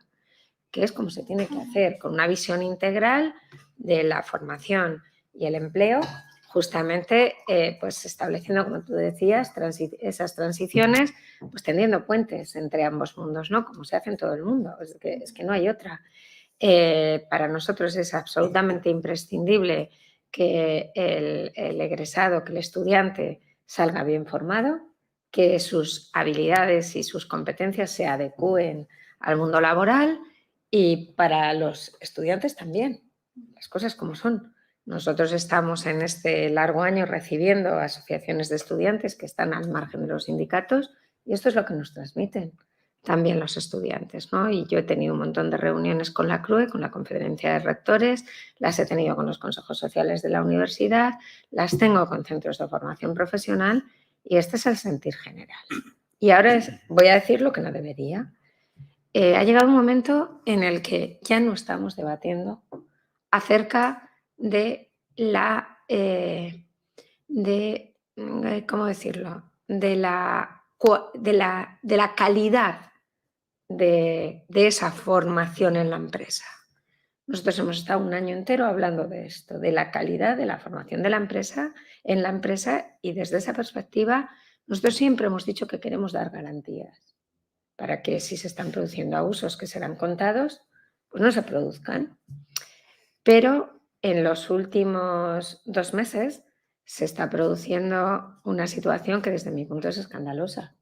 S4: que es como se tiene que hacer, con una visión integral de la formación y el empleo, justamente pues estableciendo, como tú decías, esas transiciones, pues tendiendo puentes entre ambos mundos, ¿no? Como se hace en todo el mundo, es que no hay otra. Para nosotros es absolutamente imprescindible que el egresado, que el estudiante salga bien formado, que sus habilidades y sus competencias se adecúen al mundo laboral y para los estudiantes también, las cosas como son. Nosotros estamos en este largo año recibiendo asociaciones de estudiantes que están al margen de los sindicatos y esto es lo que nos transmiten también los estudiantes, ¿no? Y yo he tenido un montón de reuniones con la CRUE, con la Conferencia de Rectores, las he tenido con los consejos sociales de la universidad, las tengo con centros de formación profesional y este es el sentir general. Y ahora voy a decir lo que no debería. Ha llegado un momento en el que ya no estamos debatiendo acerca de la, ¿cómo decirlo? De la calidad de esa formación en la empresa. Nosotros hemos estado un año entero hablando de esto, de la calidad de la formación de la empresa en la empresa y desde esa perspectiva nosotros siempre hemos dicho que queremos dar garantías para que si se están produciendo abusos que serán contados, pues no se produzcan. Pero en los últimos 2 meses se está produciendo una situación que desde mi punto es escandalosa.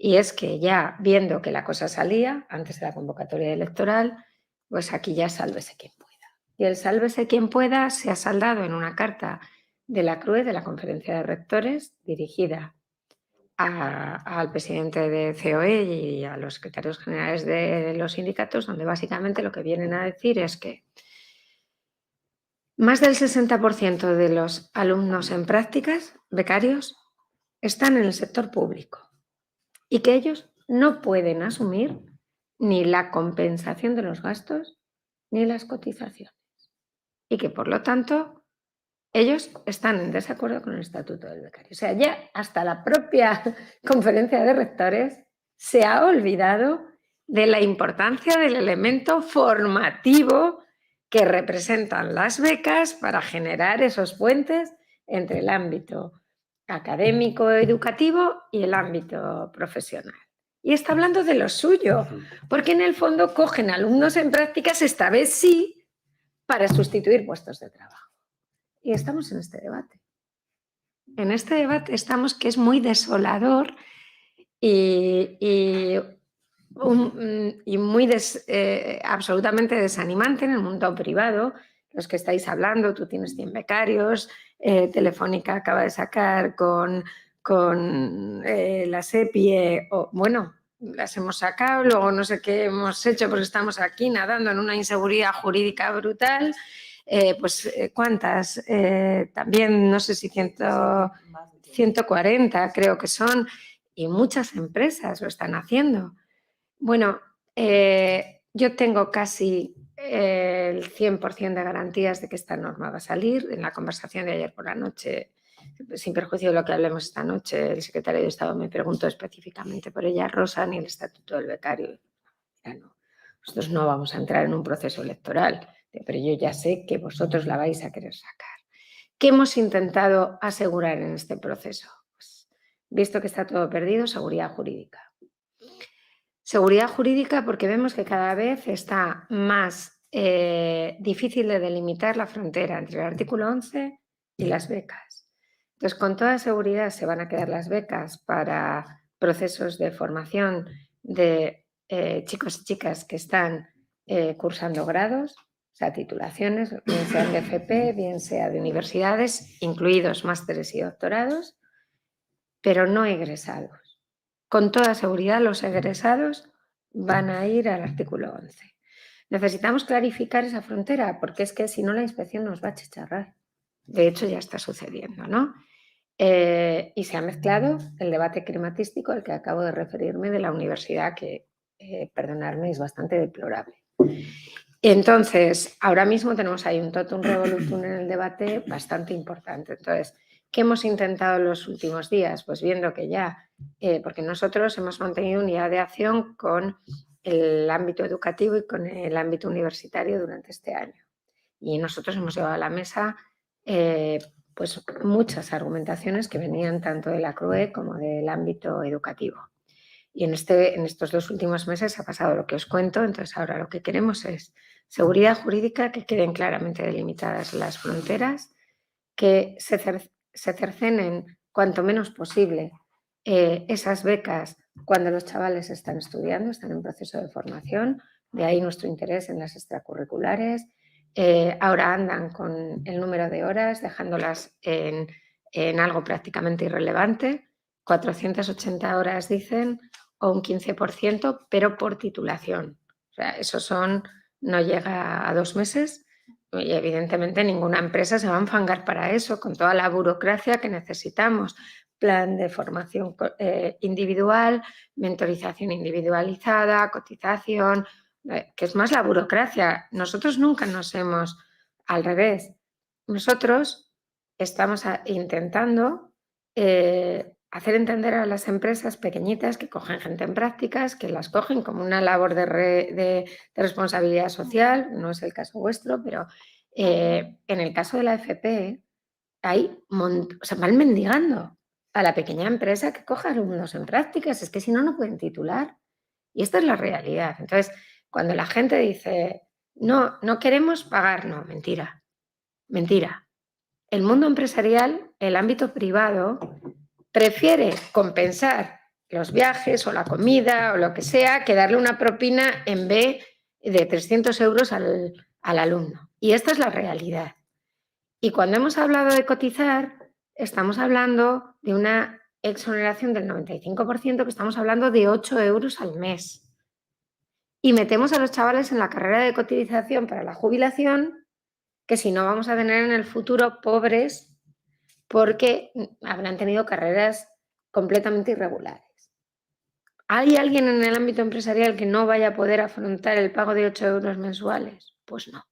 S4: Y es que ya viendo que la cosa salía antes de la convocatoria electoral, pues aquí ya sálvese quien pueda. Y el sálvese quien pueda se ha saldado en una carta de la CRUE, de la Conferencia de Rectores, dirigida al presidente de COE y a los secretarios generales de los sindicatos, donde básicamente lo que vienen a decir es que más del 60% de los alumnos en prácticas, becarios, están en el sector público y que ellos no pueden asumir ni la compensación de los gastos ni las cotizaciones y que, por lo tanto, ellos están en desacuerdo con el Estatuto del Becario. O sea, ya hasta la propia Conferencia de Rectores se ha olvidado de la importancia del elemento formativo que representan las becas para generar esos puentes entre el ámbito académico, educativo y el ámbito profesional. Y está hablando de lo suyo, porque en el fondo cogen alumnos en prácticas, esta vez sí, para sustituir puestos de trabajo. Y estamos en este debate. En este debate estamos, que es muy desolador y muy absolutamente desanimante en el mundo privado. Los que estáis hablando, tú tienes 100 becarios, Telefónica acaba de sacar con la SEPIE, bueno, las hemos sacado, luego no sé qué hemos hecho porque estamos aquí nadando en una inseguridad jurídica brutal. ¿Cuántas? También, no sé si 140 creo que son, y muchas empresas lo están haciendo. Bueno, yo tengo casi el 100% de garantías de que esta norma va a salir. En la conversación de ayer por la noche, sin perjuicio de lo que hablemos esta noche, el secretario de Estado me preguntó específicamente por ella, Rosa, ni el Estatuto del Becario. Mira, no, nosotros no vamos a entrar en un proceso electoral, pero yo ya sé que vosotros la vais a querer sacar. ¿Qué hemos intentado asegurar en este proceso? Pues, visto que está todo perdido, seguridad jurídica. Seguridad jurídica porque vemos que cada vez está más difícil de delimitar la frontera entre el artículo 11 y las becas. Entonces, con toda seguridad se van a quedar las becas para procesos de formación de chicos y chicas que están cursando grados, o sea, titulaciones, bien sean de FP, bien sea de universidades, incluidos másteres y doctorados, pero no egresados. Con toda seguridad, los egresados van a ir al artículo 11. Necesitamos clarificar esa frontera, porque es que si no la inspección nos va a chicharrar. De hecho, ya está sucediendo, ¿no? Y se ha mezclado el debate climatístico al que acabo de referirme de la universidad, que, perdonadme, es bastante deplorable. Entonces, ahora mismo tenemos ahí un totum revolutum en el debate bastante importante. Entonces, ¿qué hemos intentado en los últimos días? Pues viendo que ya, porque nosotros hemos mantenido unidad de acción con el ámbito educativo y con el ámbito universitario durante este año. Y nosotros hemos llevado a la mesa pues muchas argumentaciones que venían tanto de la CRUE como del ámbito educativo. Y en estos 2 últimos meses ha pasado lo que os cuento, entonces ahora lo que queremos es seguridad jurídica, que queden claramente delimitadas las fronteras, que se cercenen cuanto menos posible esas becas cuando los chavales están estudiando, están en proceso de formación, de ahí nuestro interés en las extracurriculares. Ahora andan con el número de horas, dejándolas en algo prácticamente irrelevante, 480 horas dicen, o un 15%, pero por titulación. O sea, eso no llega a 2 meses y evidentemente ninguna empresa se va a enfangar para eso, con toda la burocracia que necesitamos. Plan de formación individual, mentorización individualizada, cotización, que es más la burocracia. Nosotros nunca nos hemos, al revés, nosotros estamos intentando hacer entender a las empresas pequeñitas que cogen gente en prácticas, que las cogen como una labor de responsabilidad social, no es el caso vuestro, pero en el caso de la FP van mendigando a la pequeña empresa que coja alumnos en prácticas, es que si no, no pueden titular. Y esta es la realidad. Entonces, cuando la gente dice, no queremos pagar, no, mentira, mentira. El mundo empresarial, el ámbito privado, prefiere compensar los viajes o la comida o lo que sea que darle una propina en vez de 300 euros al alumno. Y esta es la realidad. Y cuando hemos hablado de cotizar, estamos hablando de una exoneración del 95%, que estamos hablando de 8 euros al mes. Y metemos a los chavales en la carrera de cotización para la jubilación, que si no vamos a tener en el futuro pobres porque habrán tenido carreras completamente irregulares. ¿Hay alguien en el ámbito empresarial que no vaya a poder afrontar el pago de 8 euros mensuales? Pues no,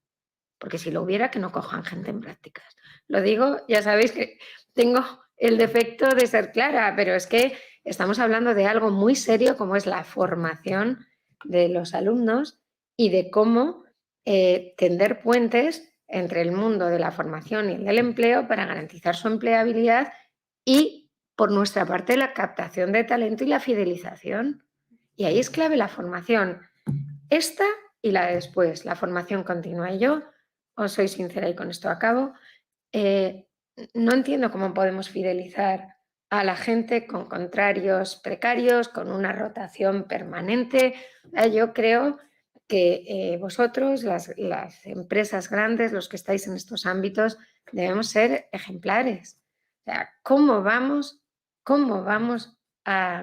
S4: porque si lo hubiera, que no cojan gente en prácticas. Lo digo, ya sabéis que tengo el defecto de ser clara, pero es que estamos hablando de algo muy serio como es la formación de los alumnos y de cómo tender puentes entre el mundo de la formación y el del empleo para garantizar su empleabilidad y, por nuestra parte, la captación de talento y la fidelización. Y ahí es clave la formación, esta y la de después, la formación continua. Y yo os soy sincera y con esto acabo, no entiendo cómo podemos fidelizar a la gente con contrarios precarios, con una rotación permanente. Yo creo que vosotros, las empresas grandes, los que estáis en estos ámbitos, debemos ser ejemplares. O sea, ¿cómo vamos a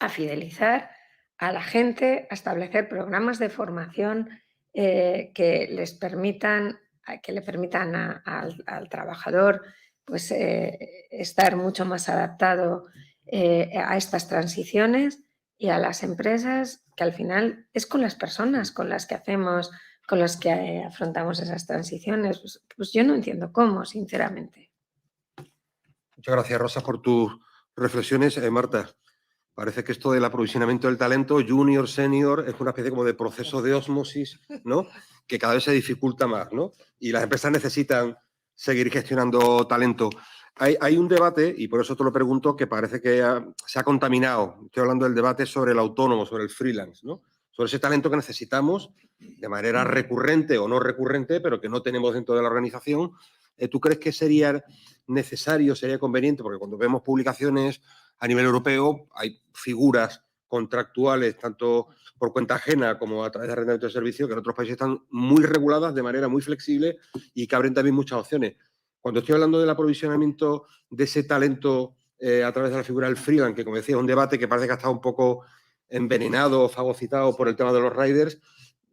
S4: fidelizar a la gente, a establecer programas de formación que les permitan, que le permitan al trabajador pues, estar mucho más adaptado a estas transiciones, y a las empresas, que al final es con las personas con las que hacemos, con las que afrontamos esas transiciones? Pues yo no entiendo cómo, sinceramente.
S1: Muchas gracias, Rosa, por tus reflexiones. Marta, parece que esto del aprovisionamiento del talento, junior, senior, es una especie como de proceso de ósmosis, ¿no? Que cada vez se dificulta más, ¿no? Y las empresas necesitan seguir gestionando talento. Hay un debate, y por eso te lo pregunto, que parece que se ha contaminado. Estoy hablando del debate sobre el autónomo, sobre el freelance, ¿no? Sobre ese talento que necesitamos de manera recurrente o no recurrente, pero que no tenemos dentro de la organización. ¿Tú crees que sería necesario, sería conveniente? Porque cuando vemos publicaciones a nivel europeo hay figuras contractuales, tanto por cuenta ajena como a través de arrendamiento de servicios, que en otros países están muy reguladas de manera muy flexible y que abren también muchas opciones. Cuando estoy hablando del aprovisionamiento de ese talento a través de la figura del freelance, que como decía, es un debate que parece que ha estado un poco envenenado o fagocitado por el tema de los riders,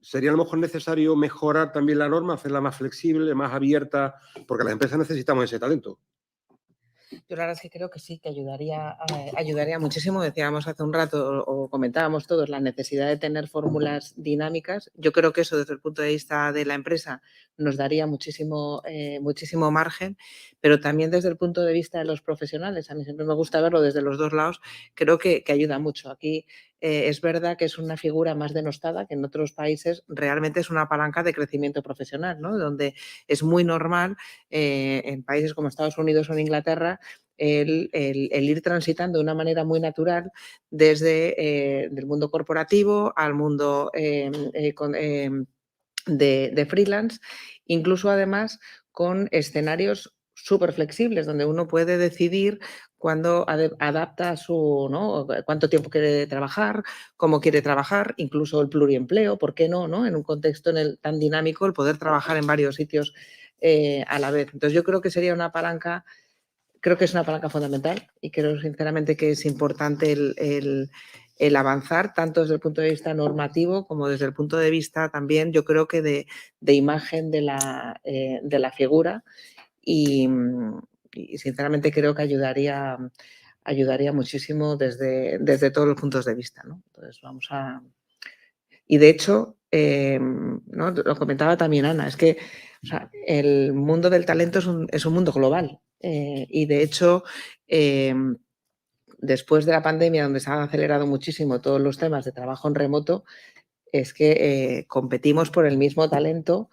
S1: ¿sería a lo mejor necesario mejorar también la norma, hacerla más flexible, más abierta? Porque las empresas necesitamos ese talento.
S5: Yo la verdad es que creo que sí, que ayudaría muchísimo. Decíamos hace un rato, o comentábamos todos, la necesidad de tener fórmulas dinámicas. Yo creo que eso, desde el punto de vista de la empresa, nos daría muchísimo margen, pero también desde el punto de vista de los profesionales. A mí siempre me gusta verlo desde los dos lados. Creo que ayuda mucho. Aquí es verdad que es una figura más denostada, que en otros países realmente es una palanca de crecimiento profesional, ¿no? Donde es muy normal, en países como Estados Unidos o en Inglaterra, el ir transitando de una manera muy natural desde del mundo corporativo al mundo de freelance, incluso además con escenarios súper flexibles, donde uno puede decidir cuándo adapta su, ¿no? Cuánto tiempo quiere trabajar, cómo quiere trabajar, incluso el pluriempleo, ¿por qué no? ¿No? En un contexto tan dinámico, el poder trabajar en varios sitios a la vez. Entonces, yo creo que sería una palanca, creo que es una palanca fundamental, y creo sinceramente que es importante el avanzar, tanto desde el punto de vista normativo como desde el punto de vista también, yo creo que de imagen de la figura, y sinceramente creo que ayudaría muchísimo desde todos los puntos de vista, ¿no? Entonces y de hecho, ¿no? Lo comentaba también Ana, es que, o sea, el mundo del talento es un mundo global, y de hecho, después de la pandemia, donde se han acelerado muchísimo todos los temas de trabajo en remoto, es que competimos por el mismo talento.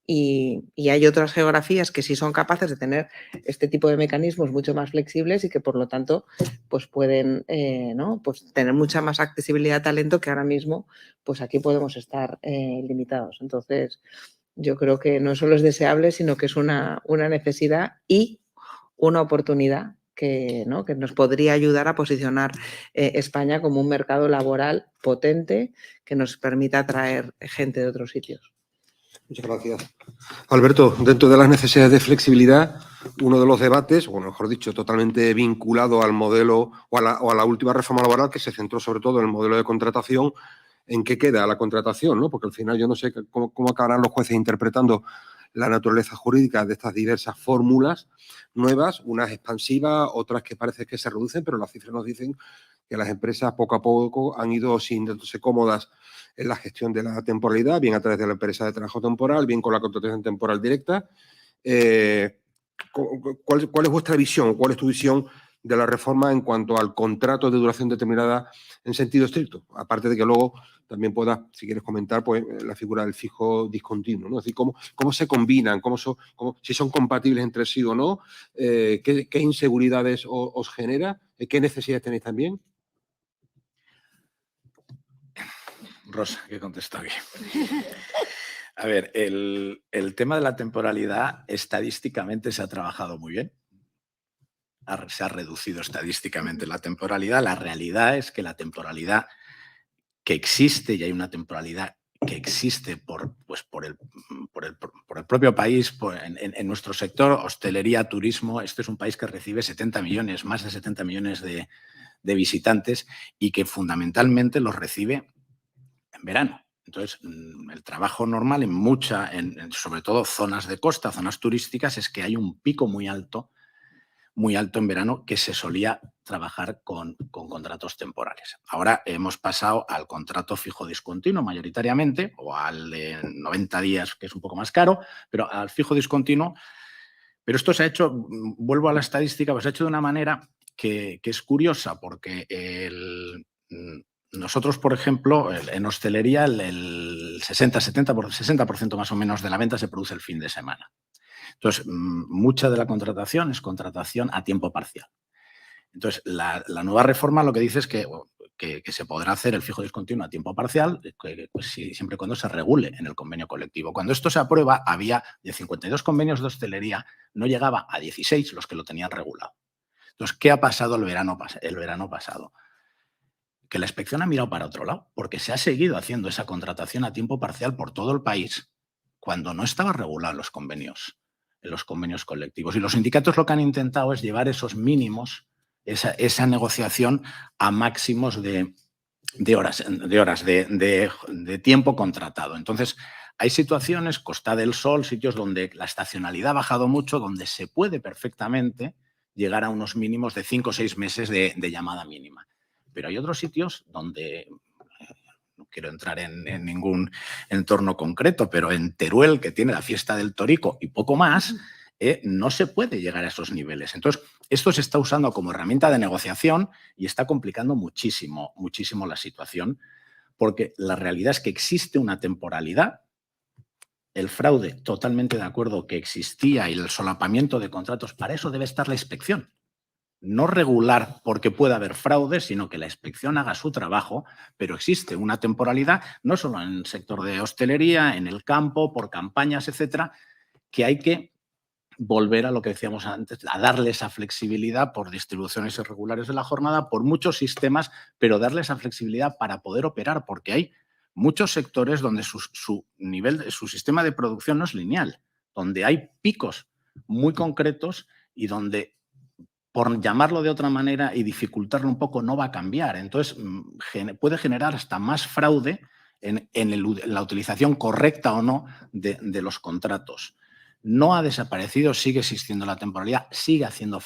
S5: Y hay otras geografías que sí son capaces de tener este tipo de mecanismos mucho más flexibles y que, por lo tanto, pues pueden ¿no? Pues tener mucha más accesibilidad a talento, que ahora mismo pues aquí podemos estar limitados. Entonces, yo creo que no solo es deseable, sino que es una necesidad y una oportunidad que nos podría ayudar a posicionar España como un mercado laboral potente que nos permita atraer gente de otros sitios.
S1: Muchas gracias. Alberto, dentro de las necesidades de flexibilidad, uno de los debates, o mejor dicho, totalmente vinculado al modelo o a la última reforma laboral, que se centró sobre todo en el modelo de contratación, ¿en qué queda la contratación? ¿No? Porque al final yo no sé cómo acabarán los jueces interpretando la naturaleza jurídica de estas diversas fórmulas nuevas, unas expansivas, otras que parece que se reducen, pero las cifras nos dicen que las empresas poco a poco han ido sintiéndose cómodas en la gestión de la temporalidad, bien a través de la empresa de trabajo temporal, bien con la contratación temporal directa. ¿Cuál es vuestra visión? ¿Cuál es tu visión de la reforma en cuanto al contrato de duración determinada en sentido estricto. Aparte de que luego también puedas, si quieres comentar, pues la figura del fijo discontinuo, ¿no? Es decir, cómo se combinan, si son compatibles entre sí o no, qué inseguridades os genera, qué necesidades tenéis también.
S3: Rosa, que contesto aquí. A ver, el tema de la temporalidad estadísticamente se ha trabajado muy bien. Se ha reducido estadísticamente la temporalidad. La realidad es que la temporalidad que existe, y hay una temporalidad que existe por el propio país, en nuestro sector, hostelería, turismo, este es un país que recibe 70 millones, más de 70 millones de visitantes y que fundamentalmente los recibe en verano. Entonces, el trabajo normal sobre todo zonas de costa, zonas turísticas, es que hay un pico muy alto en verano que se solía trabajar con contratos temporales. Ahora hemos pasado al contrato fijo discontinuo mayoritariamente, o al de 90 días, que es un poco más caro, pero al fijo discontinuo. Pero esto se ha hecho, vuelvo a la estadística, pues se ha hecho de una manera que es curiosa, porque nosotros, por ejemplo, en hostelería el 60% más o menos de la venta se produce el fin de semana. Entonces, mucha de la contratación es contratación a tiempo parcial. Entonces, la nueva reforma lo que dice es que se podrá hacer el fijo discontinuo a tiempo parcial, pues siempre y cuando se regule en el convenio colectivo. Cuando esto se aprueba, había de 52 convenios de hostelería, no llegaba a 16 los que lo tenían regulado. Entonces, ¿qué ha pasado el verano pasado? Que la inspección ha mirado para otro lado, porque se ha seguido haciendo esa contratación a tiempo parcial por todo el país cuando no estaba regulado en los convenios colectivos. Y los sindicatos lo que han intentado es llevar esos mínimos, esa negociación a máximos de horas de tiempo contratado. Entonces, hay situaciones, Costa del Sol, sitios donde la estacionalidad ha bajado mucho, donde se puede perfectamente llegar a unos mínimos de 5 o 6 meses de llamada mínima. Pero hay otros sitios donde, no quiero entrar en ningún entorno concreto, pero en Teruel, que tiene la fiesta del Torico y poco más, no se puede llegar a esos niveles. Entonces, esto se está usando como herramienta de negociación y está complicando muchísimo, muchísimo la situación, porque la realidad es que existe una temporalidad. El fraude, totalmente de acuerdo que existía, y el solapamiento de contratos, para eso debe estar la inspección. No regular porque pueda haber fraude, sino que la inspección haga su trabajo, pero existe una temporalidad, no solo en el sector de hostelería, en el campo, por campañas, etcétera, que hay que volver a lo que decíamos antes, a darle esa flexibilidad por distribuciones irregulares de la jornada, por muchos sistemas, pero darle esa flexibilidad para poder operar, porque hay muchos sectores donde su sistema de producción no es lineal, donde hay picos muy concretos y donde, por llamarlo de otra manera y dificultarlo un poco, no va a cambiar. Entonces, puede generar hasta más fraude en la utilización correcta o no de los contratos. No ha desaparecido, sigue existiendo la temporalidad, sigue haciendo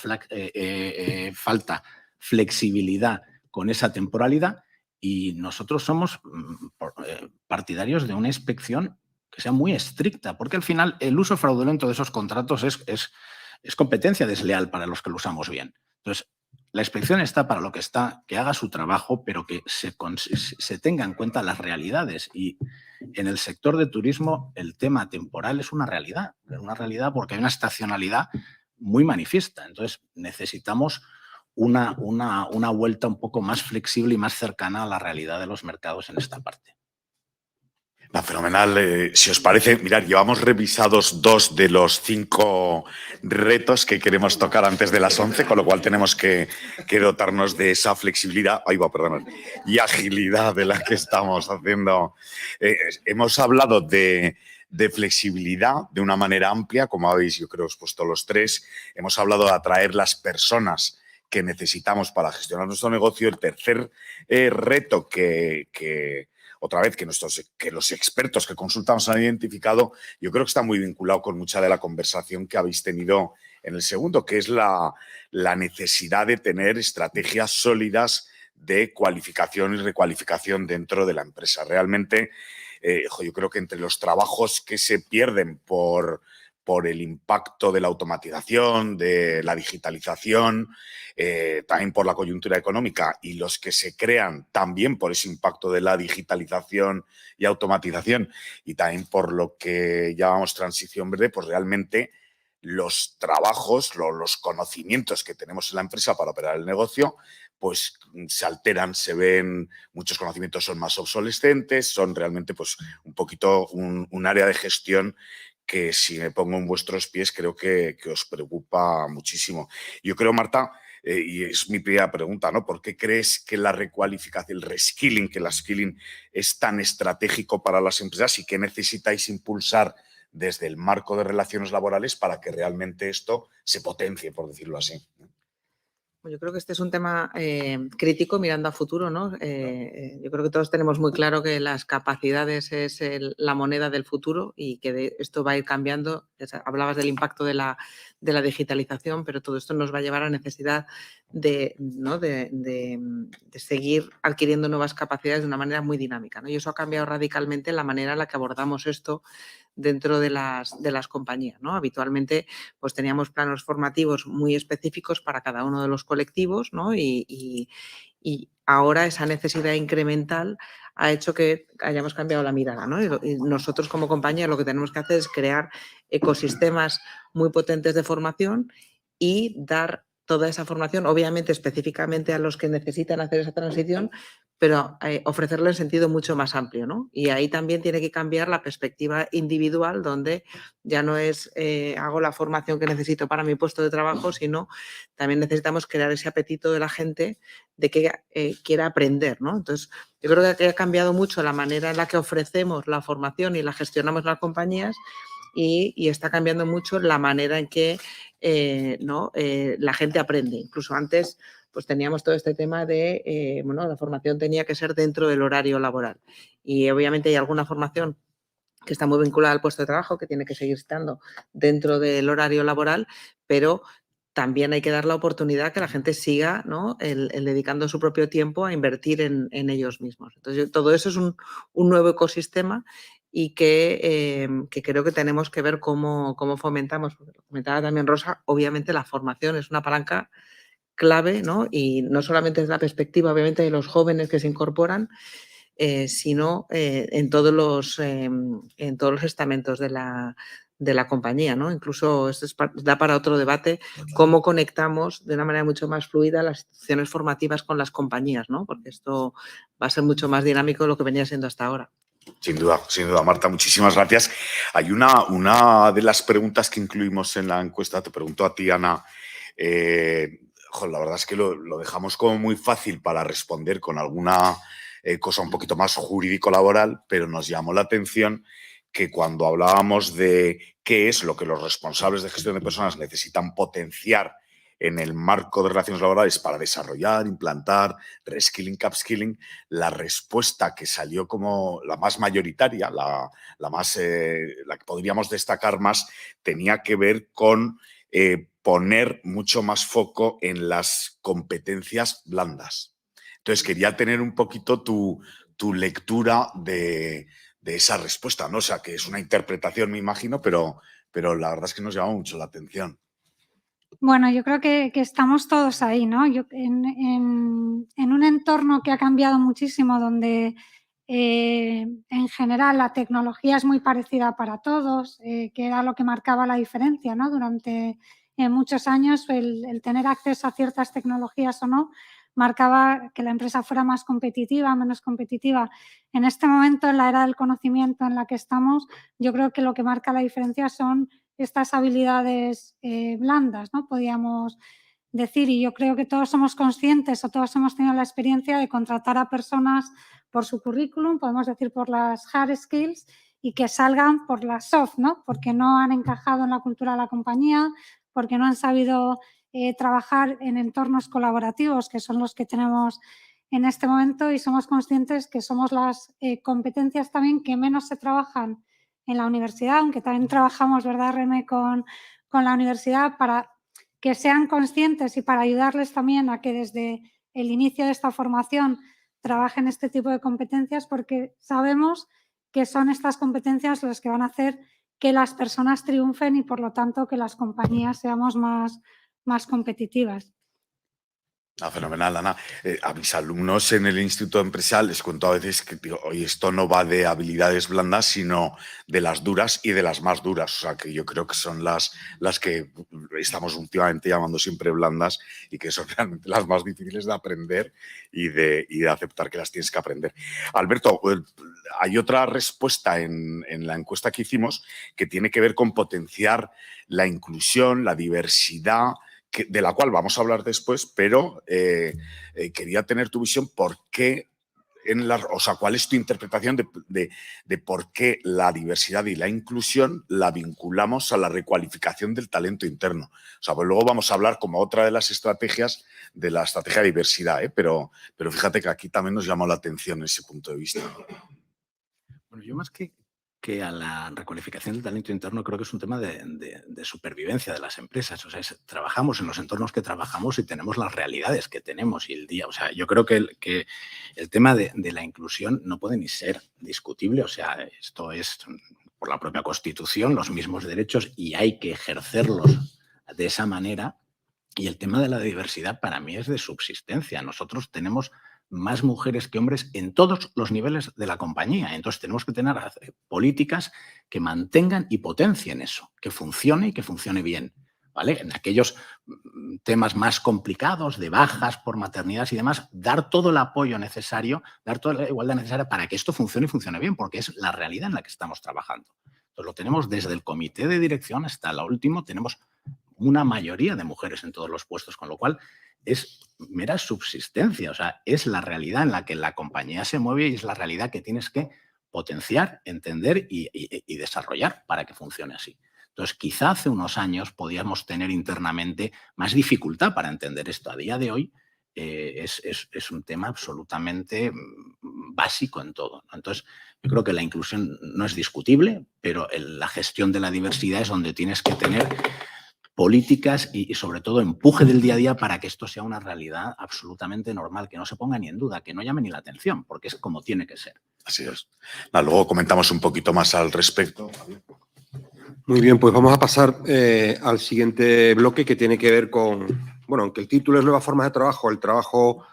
S3: falta flexibilidad con esa temporalidad, y nosotros somos partidarios de una inspección que sea muy estricta, porque al final el uso fraudulento de esos contratos es competencia desleal para los que lo usamos bien. Entonces, la inspección está para lo que está, que haga su trabajo, pero que se tenga en cuenta las realidades. Y en el sector de turismo el tema temporal es una realidad porque hay una estacionalidad muy manifiesta. Entonces, necesitamos una vuelta un poco más flexible y más cercana a la realidad de los mercados en esta parte.
S2: No, fenomenal. Si os parece, mirad, llevamos revisados 2 de los 5 retos que queremos tocar antes de las 11, con lo cual tenemos que dotarnos de esa flexibilidad, y agilidad de la que estamos haciendo. Hemos hablado de flexibilidad de una manera amplia, como habéis, yo creo, expuesto los 3. Hemos hablado de atraer las personas que necesitamos para gestionar nuestro negocio. El tercer reto otra vez, que los expertos que consultamos han identificado, yo creo que está muy vinculado con mucha de la conversación que habéis tenido en el segundo, que es la necesidad de tener estrategias sólidas de cualificación y recualificación dentro de la empresa. Realmente, yo creo que entre los trabajos que se pierden por por el impacto de la automatización, de la digitalización, también por la coyuntura económica, y los que se crean también por ese impacto de la digitalización y automatización, y también por lo que llamamos transición verde, pues realmente los trabajos, los conocimientos que tenemos en la empresa para operar el negocio, pues se alteran, se ven, muchos conocimientos son más obsolescentes, son realmente pues un poquito un área de gestión que, si me pongo en vuestros pies, creo que os preocupa muchísimo. Yo creo, Marta, y es mi primera pregunta, ¿no? ¿Por qué crees que la recualificación, el reskilling, que el skilling es tan estratégico para las empresas y que necesitáis impulsar desde el marco de relaciones laborales para que realmente esto se potencie, por decirlo así?
S5: Yo creo que este es un tema crítico mirando a futuro, ¿no? Yo creo que todos tenemos muy claro que las capacidades es la moneda del futuro y que esto va a ir cambiando. Hablabas del impacto de la digitalización, pero todo esto nos va a llevar a necesidad de seguir adquiriendo nuevas capacidades de una manera muy dinámica, ¿no? Y eso ha cambiado radicalmente la manera en la que abordamos esto dentro de las compañías, ¿no? Habitualmente pues teníamos planos formativos muy específicos para cada uno de los colectivos, ¿no? Y ahora esa necesidad incremental ha hecho que hayamos cambiado la mirada, ¿no? Y nosotros como compañía lo que tenemos que hacer es crear ecosistemas muy potentes de formación y dar toda esa formación, obviamente específicamente a los que necesitan hacer esa transición, pero ofrecerlo en sentido mucho más amplio, ¿no? Y ahí también tiene que cambiar la perspectiva individual, donde ya no es hago la formación que necesito para mi puesto de trabajo, sino también necesitamos crear ese apetito de la gente de que quiera aprender, ¿no? Entonces, yo creo que ha cambiado mucho la manera en la que ofrecemos la formación y la gestionamos en las compañías y está cambiando mucho la manera en que la gente aprende. Incluso antes pues teníamos todo este tema de, la formación tenía que ser dentro del horario laboral. Y obviamente hay alguna formación que está muy vinculada al puesto de trabajo, que tiene que seguir estando dentro del horario laboral, pero también hay que dar la oportunidad a que la gente siga, ¿no? el dedicando su propio tiempo a invertir en ellos mismos. Entonces, todo eso es un nuevo ecosistema y que creo que tenemos que ver cómo fomentamos. Lo comentaba también Rosa, obviamente la formación es una palanca clave, ¿no? Y no solamente desde la perspectiva, obviamente, de los jóvenes que se incorporan, sino en todos los estamentos de la compañía, ¿no? Incluso esto da para otro debate, cómo conectamos de una manera mucho más fluida las instituciones formativas con las compañías, ¿no? Porque esto va a ser mucho más dinámico de lo que venía siendo hasta ahora.
S2: Sin duda, Marta, muchísimas gracias. Hay una de las preguntas que incluimos en la encuesta, te pregunto a ti, Ana. La verdad es que lo dejamos como muy fácil para responder con alguna cosa un poquito más jurídico-laboral, pero nos llamó la atención que cuando hablábamos de qué es lo que los responsables de gestión de personas necesitan potenciar en el marco de relaciones laborales para desarrollar, implantar, reskilling, upskilling, la respuesta que salió como la más mayoritaria, la que podríamos destacar más, tenía que ver con poner mucho más foco en las competencias blandas. Entonces, quería tener un poquito tu lectura de esa respuesta, ¿no? O sea, que es una interpretación, me imagino, pero la verdad es que nos llamó mucho la atención.
S6: Bueno, yo creo que estamos todos ahí, ¿no? En un entorno que ha cambiado muchísimo, donde en general la tecnología es muy parecida para todos, que era lo que marcaba la diferencia, ¿no? Durante muchos años el tener acceso a ciertas tecnologías o no marcaba que la empresa fuera más competitiva, menos competitiva. En este momento, en la era del conocimiento en la que estamos, yo creo que lo que marca la diferencia son estas habilidades blandas, ¿no? Podríamos decir, y yo creo que todos somos conscientes o todos hemos tenido la experiencia de contratar a personas por su currículum, podemos decir por las hard skills, y que salgan por las soft, ¿no? Porque no han encajado en la cultura de la compañía, porque no han sabido trabajar en entornos colaborativos, que son los que tenemos en este momento, y somos conscientes que somos las competencias también que menos se trabajan en la universidad, aunque también trabajamos, ¿verdad, René?, con la universidad para que sean conscientes y para ayudarles también a que desde el inicio de esta formación trabajen este tipo de competencias, porque sabemos que son estas competencias las que van a hacer que las personas triunfen y, por lo tanto, que las compañías seamos más competitivas.
S2: Fenomenal, Ana. A mis alumnos en el Instituto Empresarial les cuento a veces que digo, oye, esto no va de habilidades blandas, sino de las duras y de las más duras. O sea, que yo creo que son las que estamos últimamente llamando siempre blandas y que son realmente las más difíciles de aprender y de aceptar que las tienes que aprender. Alberto, hay otra respuesta en la encuesta que hicimos que tiene que ver con potenciar la inclusión, la diversidad, de la cual vamos a hablar después, pero quería tener tu visión por qué, cuál es tu interpretación de por qué la diversidad y la inclusión la vinculamos a la recualificación del talento interno. O sea, pues luego vamos a hablar como otra de las estrategias de la estrategia de diversidad, pero fíjate que aquí también nos llamó la atención ese punto de vista.
S3: Bueno, yo más que a la recualificación del talento interno creo que es un tema de supervivencia de las empresas. O sea, trabajamos en los entornos que trabajamos y tenemos las realidades que tenemos y el día. O sea, yo creo que el tema de la inclusión no puede ni ser discutible. O sea, esto es por la propia Constitución, los mismos derechos y hay que ejercerlos de esa manera. Y el tema de la diversidad para mí es de subsistencia. Nosotros tenemos más mujeres que hombres en todos los niveles de la compañía. Entonces tenemos que tener políticas que mantengan y potencien eso, que funcione y que funcione bien, ¿vale? En aquellos temas más complicados de bajas por maternidad y demás, dar todo el apoyo necesario, dar toda la igualdad necesaria para que esto funcione y funcione bien, porque es la realidad en la que estamos trabajando. Entonces lo tenemos desde el comité de dirección hasta la última, tenemos una mayoría de mujeres en todos los puestos, con lo cual es mera subsistencia, o sea, es la realidad en la que la compañía se mueve y es la realidad que tienes que potenciar, entender y desarrollar para que funcione así. Entonces, quizá hace unos años podíamos tener internamente más dificultad para entender esto. A día de hoy es un tema absolutamente básico en todo, ¿no? Entonces, yo creo que la inclusión no es discutible, pero la gestión de la diversidad es donde tienes que tener políticas y sobre todo empuje del día a día para que esto sea una realidad absolutamente normal, que no se ponga ni en duda, que no llame ni la atención, porque es como tiene que ser.
S2: Así es. Luego comentamos un poquito más al respecto.
S1: Muy bien, pues vamos a pasar al siguiente bloque que tiene que ver con, bueno, aunque el título es Nuevas formas de trabajo, el trabajo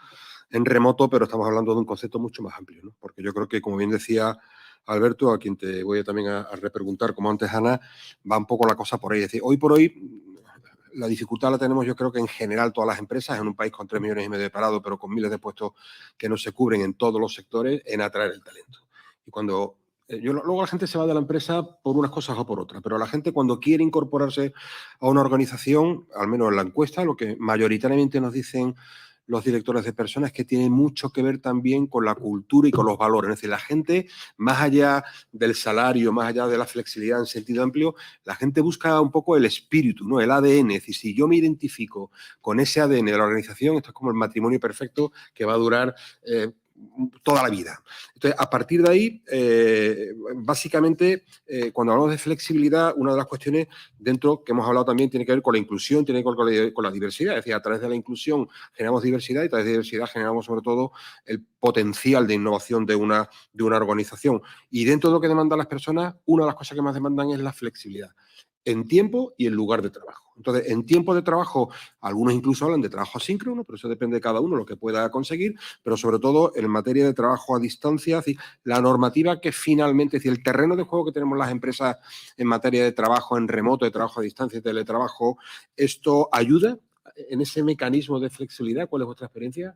S1: en remoto, pero estamos hablando de un concepto mucho más amplio, ¿no? Porque yo creo que, como bien decía Alberto, a quien te voy también a repreguntar, como antes Ana, va un poco la cosa por ahí. Es decir, hoy por hoy la dificultad la tenemos yo creo que en general todas las empresas, en un país con 3,5 millones de parados, pero con miles de puestos que no se cubren en todos los sectores, en atraer el talento. Y cuando luego la gente se va de la empresa por unas cosas o por otras, pero la gente cuando quiere incorporarse a una organización, al menos en la encuesta, lo que mayoritariamente nos dicen los directores de personas, que tiene mucho que ver también con la cultura y con los valores. Es decir, la gente, más allá del salario, más allá de la flexibilidad en sentido amplio, la gente busca un poco el espíritu, ¿no? El ADN. Es decir, si yo me identifico con ese ADN de la organización, esto es como el matrimonio perfecto que va a durar toda la vida. Entonces, a partir de ahí, básicamente, cuando hablamos de flexibilidad, una de las cuestiones dentro que hemos hablado también tiene que ver con la inclusión, tiene que ver con la diversidad. Es decir, a través de la inclusión generamos diversidad y a través de diversidad generamos sobre todo el potencial de innovación de una organización. Y dentro de lo que demandan las personas, una de las cosas que más demandan es la flexibilidad en tiempo y en lugar de trabajo. Entonces, en tiempo de trabajo, algunos incluso hablan de trabajo asíncrono, pero eso depende de cada uno lo que pueda conseguir, pero sobre todo en materia de trabajo a distancia, es decir, la normativa que finalmente, es decir, el terreno de juego que tenemos las empresas en materia de trabajo en remoto, de trabajo a distancia y teletrabajo, ¿esto ayuda en ese mecanismo de flexibilidad? ¿Cuál es vuestra experiencia?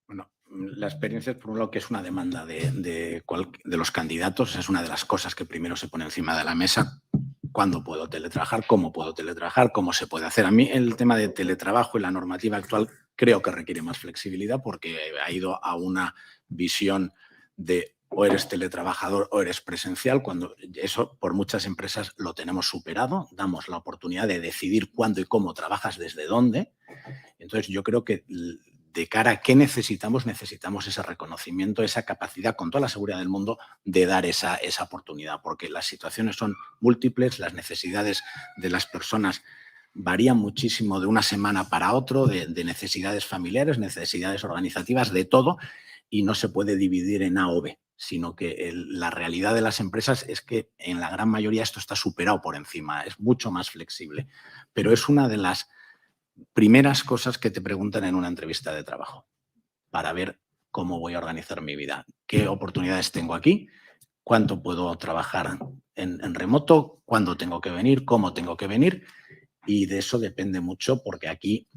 S3: Bueno, la experiencia es por un lado que es una demanda de los candidatos, es una de las cosas que primero se pone encima de la mesa. ¿Cuándo puedo teletrabajar? ¿Cómo puedo teletrabajar? ¿Cómo se puede hacer? A mí el tema de teletrabajo y la normativa actual creo que requiere más flexibilidad porque ha ido a una visión de o eres teletrabajador o eres presencial, cuando eso por muchas empresas lo tenemos superado, damos la oportunidad de decidir cuándo y cómo trabajas, desde dónde. Entonces yo creo que de cara a qué necesitamos ese reconocimiento, esa capacidad con toda la seguridad del mundo de dar esa oportunidad, porque las situaciones son múltiples, las necesidades de las personas varían muchísimo de una semana para otro, de necesidades familiares, necesidades organizativas, de todo, y no se puede dividir en A o B. sino que la realidad de las empresas es que en la gran mayoría esto está superado por encima, es mucho más flexible. Pero es una de las primeras cosas que te preguntan en una entrevista de trabajo para ver cómo voy a organizar mi vida, qué oportunidades tengo aquí, cuánto puedo trabajar en remoto, cuándo tengo que venir, cómo tengo que venir, y de eso depende mucho porque aquí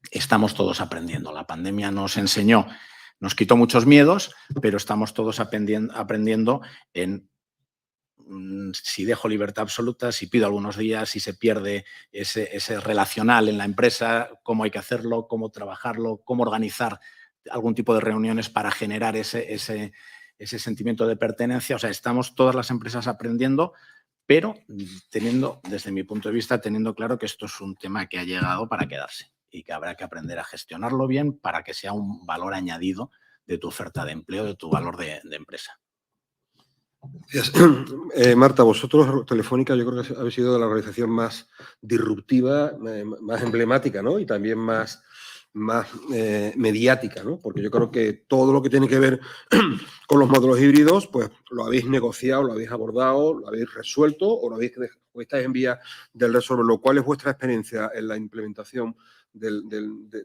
S3: estamos todos aprendiendo. La pandemia nos enseñó, nos quitó muchos miedos, pero estamos todos aprendiendo en si dejo libertad absoluta, si pido algunos días, si se pierde ese relacional en la empresa, cómo hay que hacerlo, cómo trabajarlo, cómo organizar algún tipo de reuniones para generar ese sentimiento de pertenencia. O sea, estamos todas las empresas aprendiendo, pero teniendo, desde mi punto de vista, teniendo claro que esto es un tema que ha llegado para quedarse y que habrá que aprender a gestionarlo bien para que sea un valor añadido de tu oferta de empleo, de tu valor de empresa.
S1: Gracias. Marta, vosotros, Telefónica, yo creo que habéis sido de la organización más disruptiva, más emblemática, ¿no? Y también más mediática, ¿no? Porque yo creo que todo lo que tiene que ver con los módulos híbridos, pues lo habéis negociado, lo habéis abordado, lo habéis resuelto o estáis en vía del resolverlo. ¿Cuál es vuestra experiencia en la implementación de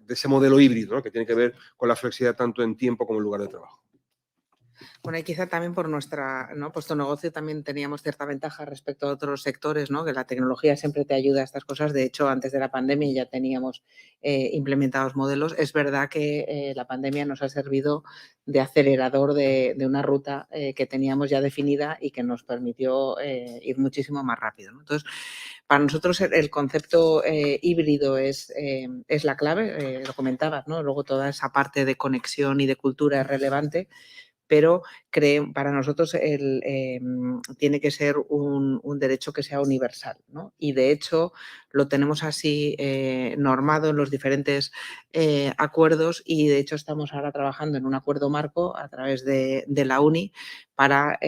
S1: ese modelo híbrido, ¿no? Que tiene que ver con la flexibilidad tanto en tiempo como en lugar de trabajo?
S5: Bueno, y quizá también por nuestro negocio también teníamos cierta ventaja respecto a otros sectores, ¿no? Que la tecnología siempre te ayuda a estas cosas. De hecho, antes de la pandemia ya teníamos implementados modelos. Es verdad que la pandemia nos ha servido de acelerador de una ruta que teníamos ya definida y que nos permitió ir muchísimo más rápido, ¿no? Entonces, para nosotros el concepto híbrido es la clave, lo comentabas, ¿no? Luego toda esa parte de conexión y de cultura es relevante, pero para nosotros tiene que ser un derecho que sea universal, ¿no? Y de hecho lo tenemos así normado en los diferentes acuerdos y de hecho estamos ahora trabajando en un acuerdo marco a través de la UNI para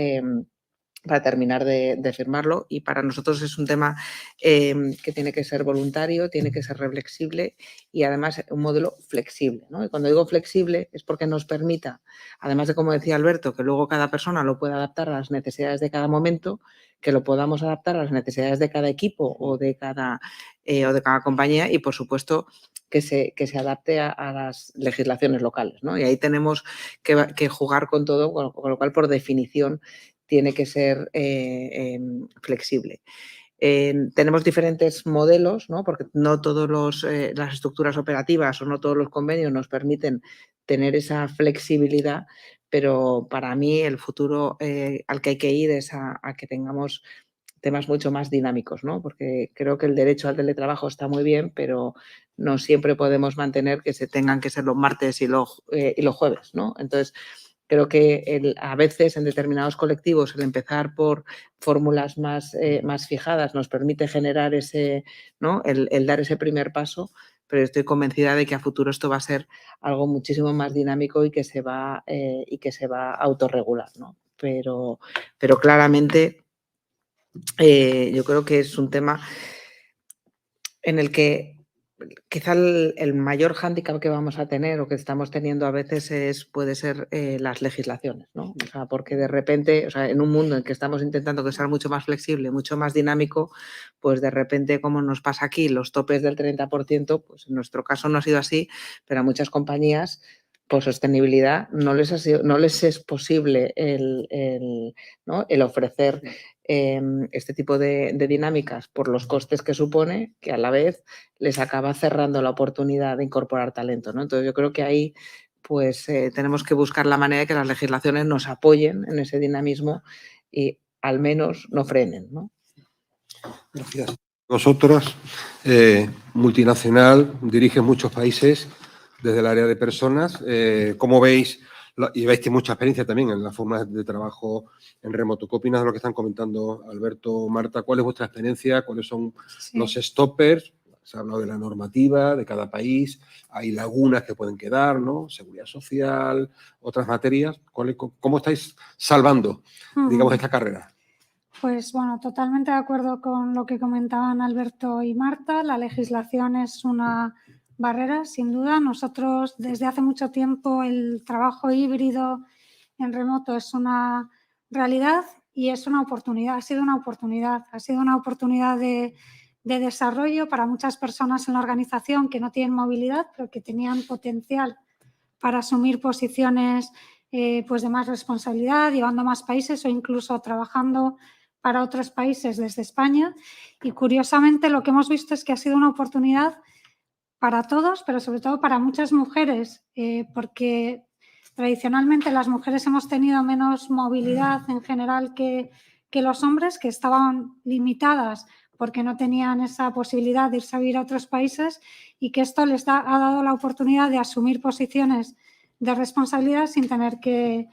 S5: terminar de firmarlo, y para nosotros es un tema que tiene que ser voluntario, tiene que ser reflexible y además un modelo flexible, ¿no? Y cuando digo flexible es porque nos permita, además de, como decía Alberto, que luego cada persona lo pueda adaptar a las necesidades de cada momento, que lo podamos adaptar a las necesidades de cada equipo o de cada compañía y, por supuesto, que se adapte a las legislaciones locales, ¿no? Y ahí tenemos que jugar con todo, con lo cual, por definición, tiene que ser flexible. Tenemos diferentes modelos, ¿no? Porque no todas las estructuras operativas o no todos los convenios nos permiten tener esa flexibilidad, pero para mí el futuro al que hay que ir es a que tengamos temas mucho más dinámicos, ¿no? Porque creo que el derecho al teletrabajo está muy bien, pero no siempre podemos mantener que se tengan que ser los martes y los jueves, ¿no? Entonces, creo que a veces en determinados colectivos el empezar por fórmulas más fijadas nos permite generar ¿no? el dar ese primer paso, pero estoy convencida de que a futuro esto va a ser algo muchísimo más dinámico y que se va a autorregular, ¿no? Pero claramente yo creo que es un tema en el que quizá el mayor hándicap que vamos a tener o que estamos teniendo a veces puede ser las legislaciones, ¿no? O sea, porque de repente, o sea, en un mundo en que estamos intentando que sea mucho más flexible, mucho más dinámico, pues de repente, como nos pasa aquí, los topes del 30%, pues en nuestro caso no ha sido así, pero a muchas compañías por sostenibilidad no les es posible el ofrecer este tipo de dinámicas por los costes que supone, que a la vez les acaba cerrando la oportunidad de incorporar talento, ¿no? Entonces yo creo que ahí pues tenemos que buscar la manera de que las legislaciones nos apoyen en ese dinamismo y al menos no frenen, ¿no?
S1: Gracias. Vosotras, multinacional, diriges muchos países desde el área de personas. ¿Cómo veis? Y veis que mucha experiencia también en las formas de trabajo en remoto. ¿Qué opinas de lo que están comentando Alberto, Marta? ¿Cuál es vuestra experiencia? ¿Cuáles son los stoppers? Se ha hablado de la normativa de cada país. Hay lagunas que pueden quedar, ¿no? Seguridad social, otras materias. ¿Cómo estáis salvando, digamos, esta carrera?
S6: Pues bueno, totalmente de acuerdo con lo que comentaban Alberto y Marta. La legislación es una barrera, sin duda. Nosotros desde hace mucho tiempo el trabajo híbrido en remoto es una realidad y es una oportunidad, ha sido una oportunidad de desarrollo para muchas personas en la organización que no tienen movilidad, pero que tenían potencial para asumir posiciones pues de más responsabilidad, llevando a más países o incluso trabajando para otros países desde España. Y curiosamente lo que hemos visto es que ha sido una oportunidad para todos, pero sobre todo para muchas mujeres, porque tradicionalmente las mujeres hemos tenido menos movilidad en general que los hombres, que estaban limitadas porque no tenían esa posibilidad de irse a vivir a otros países, y que esto les ha dado la oportunidad de asumir posiciones de responsabilidad sin tener que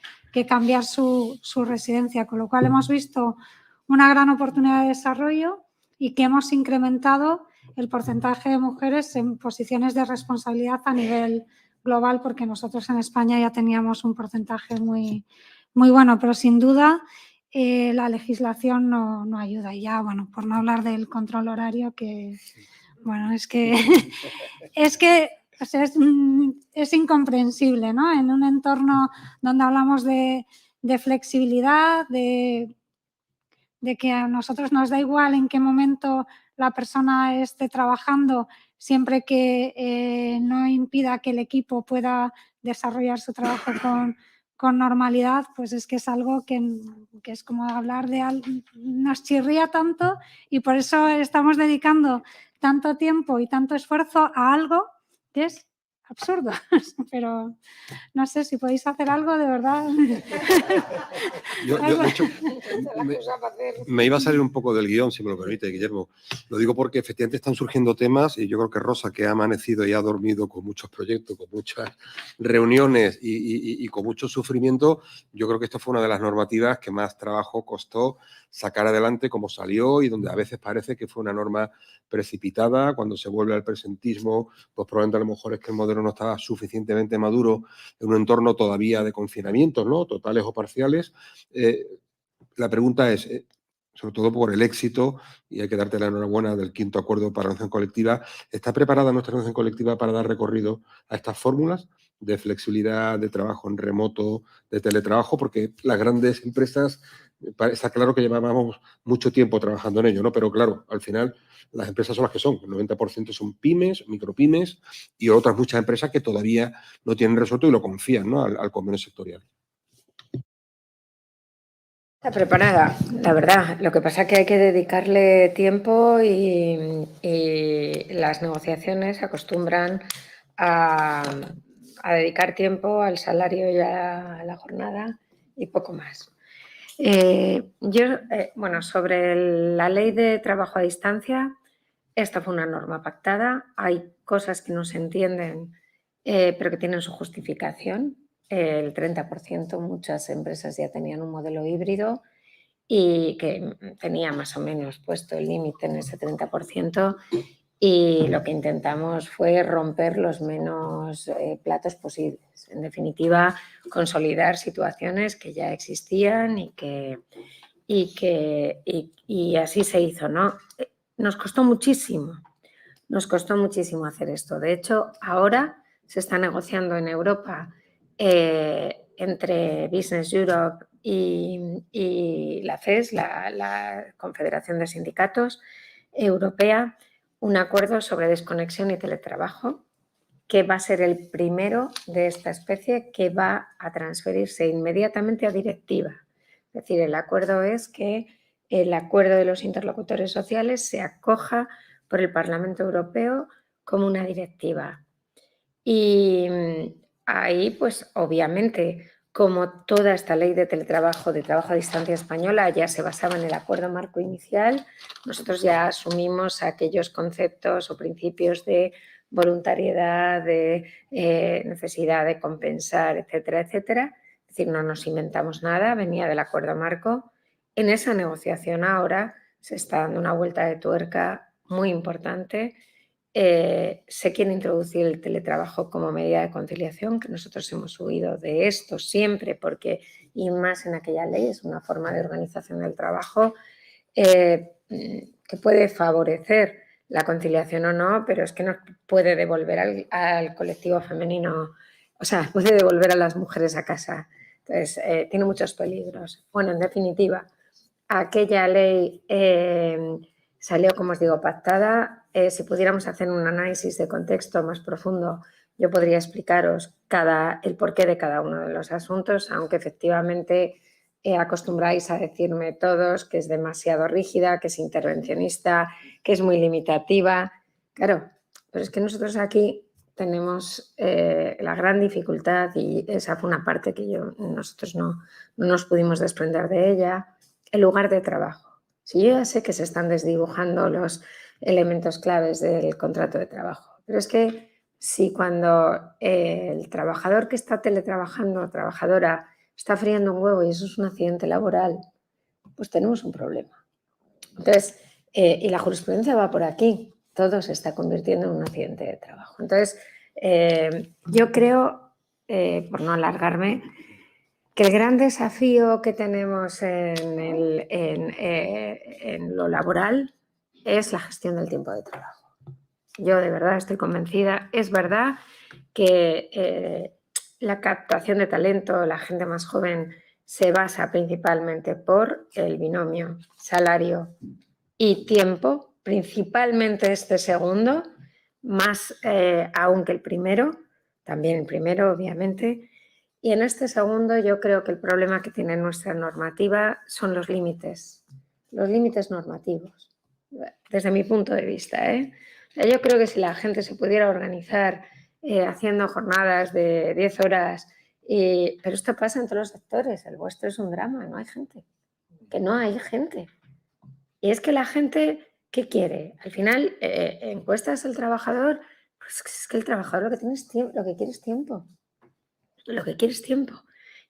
S6: cambiar su residencia, con lo cual hemos visto una gran oportunidad de desarrollo y que hemos incrementado el porcentaje de mujeres en posiciones de responsabilidad a nivel global, porque nosotros en España ya teníamos un porcentaje muy, muy bueno, pero sin duda la legislación no ayuda. Y ya, bueno, por no hablar del control horario, que, bueno, es que o sea, es incomprensible, ¿no? En un entorno donde hablamos de flexibilidad, de que a nosotros nos da igual en qué momento la persona esté trabajando, siempre que no impida que el equipo pueda desarrollar su trabajo con normalidad, pues es que es algo que es como hablar de algo, nos chirría tanto, y por eso estamos dedicando tanto tiempo y tanto esfuerzo a algo que es absurdo. Pero no sé si podéis hacer algo de verdad.
S1: Yo, de hecho, me iba a salir un poco del guión, si me lo permite, Guillermo. Lo digo porque efectivamente están surgiendo temas, y yo creo que Rosa, que ha amanecido y ha dormido con muchos proyectos, con muchas reuniones y con mucho sufrimiento, yo creo que esta fue una de las normativas que más trabajo costó sacar adelante como salió, y donde a veces parece que fue una norma precipitada. Cuando se vuelve al presentismo, pues probablemente a lo mejor es que el modelo no estaba suficientemente maduro en un entorno todavía de confinamientos, ¿no?, totales o parciales. La pregunta es, sobre todo por el éxito, y hay que darte la enhorabuena del 5º acuerdo para la negociación colectiva, ¿está preparada nuestra negociación colectiva para dar recorrido a estas fórmulas de flexibilidad, de trabajo en remoto, de teletrabajo? Porque las grandes empresas, está claro que llevábamos mucho tiempo trabajando en ello, ¿no? Pero claro, al final las empresas son las que son. El 90% son pymes, micropymes, y otras muchas empresas que todavía no tienen resuelto y lo confían, ¿no?, al convenio sectorial.
S4: Está preparada, la verdad. Lo que pasa es que hay que dedicarle tiempo y las negociaciones acostumbraban a dedicar tiempo al salario y a la jornada y poco más. Bueno, sobre la ley de trabajo a distancia, esta fue una norma pactada. Hay cosas que no se entienden, pero que tienen su justificación. El 30%, muchas empresas ya tenían un modelo híbrido y que tenía más o menos puesto el límite en ese 30%, y lo que intentamos fue romper los menos platos posibles. En definitiva, consolidar situaciones que ya existían y así se hizo, ¿no? Nos costó muchísimo hacer esto. De hecho, ahora se está negociando en Europa entre Business Europe y la CES, la Confederación de Sindicatos Europea, un acuerdo sobre desconexión y teletrabajo, que va a ser el primero de esta especie que va a transferirse inmediatamente a directiva. Es decir, el acuerdo es que el acuerdo de los interlocutores sociales se acoja por el Parlamento Europeo como una directiva. Y ahí, pues obviamente, como toda esta ley de teletrabajo, de trabajo a distancia española, ya se basaba en el acuerdo marco inicial, nosotros ya asumimos aquellos conceptos o principios de voluntariedad, de necesidad de compensar, etcétera, etcétera. Es decir, no nos inventamos nada, venía del acuerdo marco. En esa negociación ahora se está dando una vuelta de tuerca muy importante. Se quiere introducir el teletrabajo como medida de conciliación, que nosotros hemos huido de esto siempre, porque, y más en aquella ley, es una forma de organización del trabajo que puede favorecer la conciliación o no, pero es que no puede devolver al colectivo femenino, o sea, puede devolver a las mujeres a casa Entonces, tiene muchos peligros. Bueno, en definitiva, aquella ley salió, como os digo, pactada. Si pudiéramos hacer un análisis de contexto más profundo, yo podría explicaros el porqué de cada uno de los asuntos, aunque efectivamente acostumbráis a decirme todos que es demasiado rígida, que es intervencionista, que es muy limitativa. Claro, pero es que nosotros aquí tenemos la gran dificultad, y esa fue una parte que nosotros no nos pudimos desprender de ella, el lugar de trabajo. Si yo ya sé que se están desdibujando los elementos claves del contrato de trabajo, pero es que si cuando el trabajador que está teletrabajando o trabajadora está friendo un huevo y eso es un accidente laboral, pues tenemos un problema. Entonces, y la jurisprudencia va por aquí, todo se está convirtiendo en un accidente de trabajo. Entonces, yo creo, por no alargarme, que el gran desafío que tenemos en lo laboral es la gestión del tiempo de trabajo. Yo de verdad estoy convencida. Es verdad que la captación de talento, la gente más joven, se basa principalmente por el binomio salario y tiempo, principalmente este segundo, más aún que el primero, también el primero, obviamente. Y en este segundo yo creo que el problema que tiene nuestra normativa son los límites normativos, desde mi punto de vista, O sea, yo creo que si la gente se pudiera organizar haciendo jornadas de 10 horas, pero esto pasa en todos los sectores, el vuestro es un drama, no hay gente, que no hay gente. Y es que la gente, ¿qué quiere? Al final, encuestas al trabajador, pues es que el trabajador lo que quiere es tiempo. Lo que quiere es tiempo.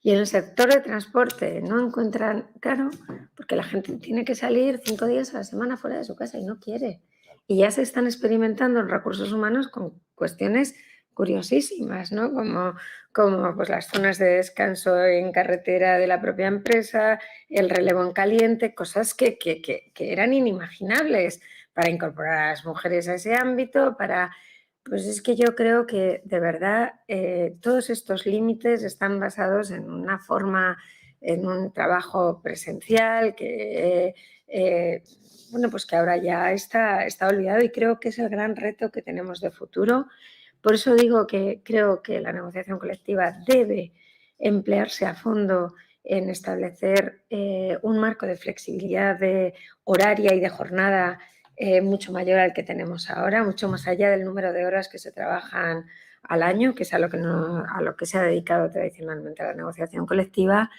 S4: Y en el sector de transporte no encuentran, claro, porque la gente tiene que salir 5 días a la semana fuera de su casa y no quiere. Y ya se están experimentando en recursos humanos con cuestiones curiosísimas, ¿no? Como pues las zonas de descanso en carretera de la propia empresa, el relevo en caliente, cosas que eran inimaginables para incorporar a las mujeres a ese ámbito, Pues es que yo creo que de verdad todos estos límites están basados en una forma, en un trabajo presencial que, bueno, pues que ahora ya está olvidado y creo que es el gran reto que tenemos de futuro. Por eso digo que creo que la negociación colectiva debe emplearse a fondo en establecer un marco de flexibilidad horaria y de jornada mucho mayor al que tenemos ahora, mucho más allá del número de horas que se trabajan al año, que es a lo que se ha dedicado tradicionalmente a la negociación colectiva.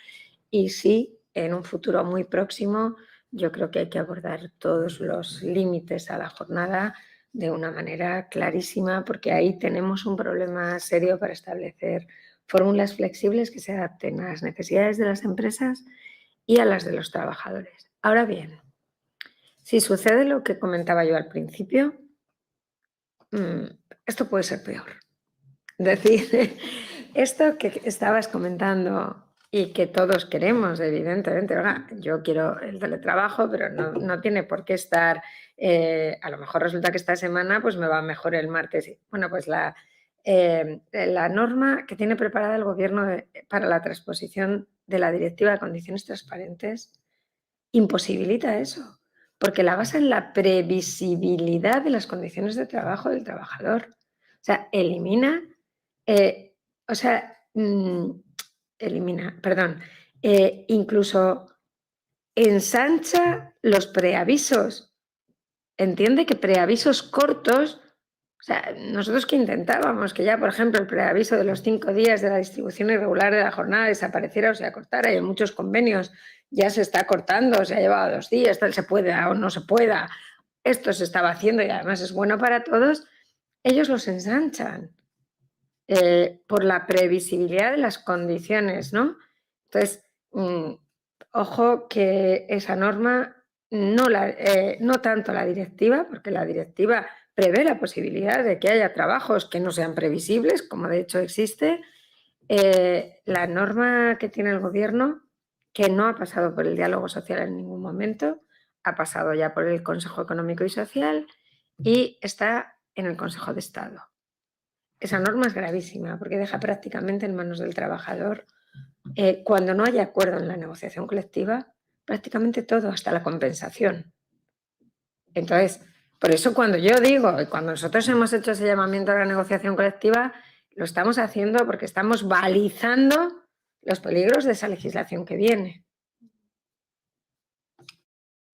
S4: Y sí, en un futuro muy próximo, yo creo que hay que abordar todos los límites a la jornada de una manera clarísima, porque ahí tenemos un problema serio para establecer fórmulas flexibles que se adapten a las necesidades de las empresas y a las de los trabajadores. Ahora bien, si sucede lo que comentaba yo al principio, esto puede ser peor. Es decir, esto que estabas comentando y que todos queremos, evidentemente, ahora yo quiero el teletrabajo, pero no tiene por qué estar, a lo mejor resulta que esta semana pues me va mejor el martes. Bueno, pues la norma que tiene preparada el Gobierno para la transposición de la Directiva de Condiciones Transparentes imposibilita eso, porque la basa en la previsibilidad de las condiciones de trabajo del trabajador. O sea, incluso ensancha los preavisos. Entiende que preavisos cortos, o sea, nosotros que intentábamos que ya, por ejemplo, el preaviso de los 5 días de la distribución irregular de la jornada desapareciera o se acortara, y en muchos convenios ya se está cortando, se ha llevado 2 días, tal se pueda o no se pueda, esto se estaba haciendo y además es bueno para todos, ellos los ensanchan por la previsibilidad de las condiciones, ¿no? Entonces, ojo que esa norma, no tanto la directiva, porque la directiva prevé la posibilidad de que haya trabajos que no sean previsibles, como de hecho existe. La norma que tiene el Gobierno, que no ha pasado por el diálogo social en ningún momento, ha pasado ya por el Consejo Económico y Social y está en el Consejo de Estado. Esa norma es gravísima porque deja prácticamente en manos del trabajador cuando no haya acuerdo en la negociación colectiva, prácticamente todo, hasta la compensación. Entonces, por eso cuando yo digo, y cuando nosotros hemos hecho ese llamamiento a la negociación colectiva, lo estamos haciendo porque estamos balizando los peligros de esa legislación que viene.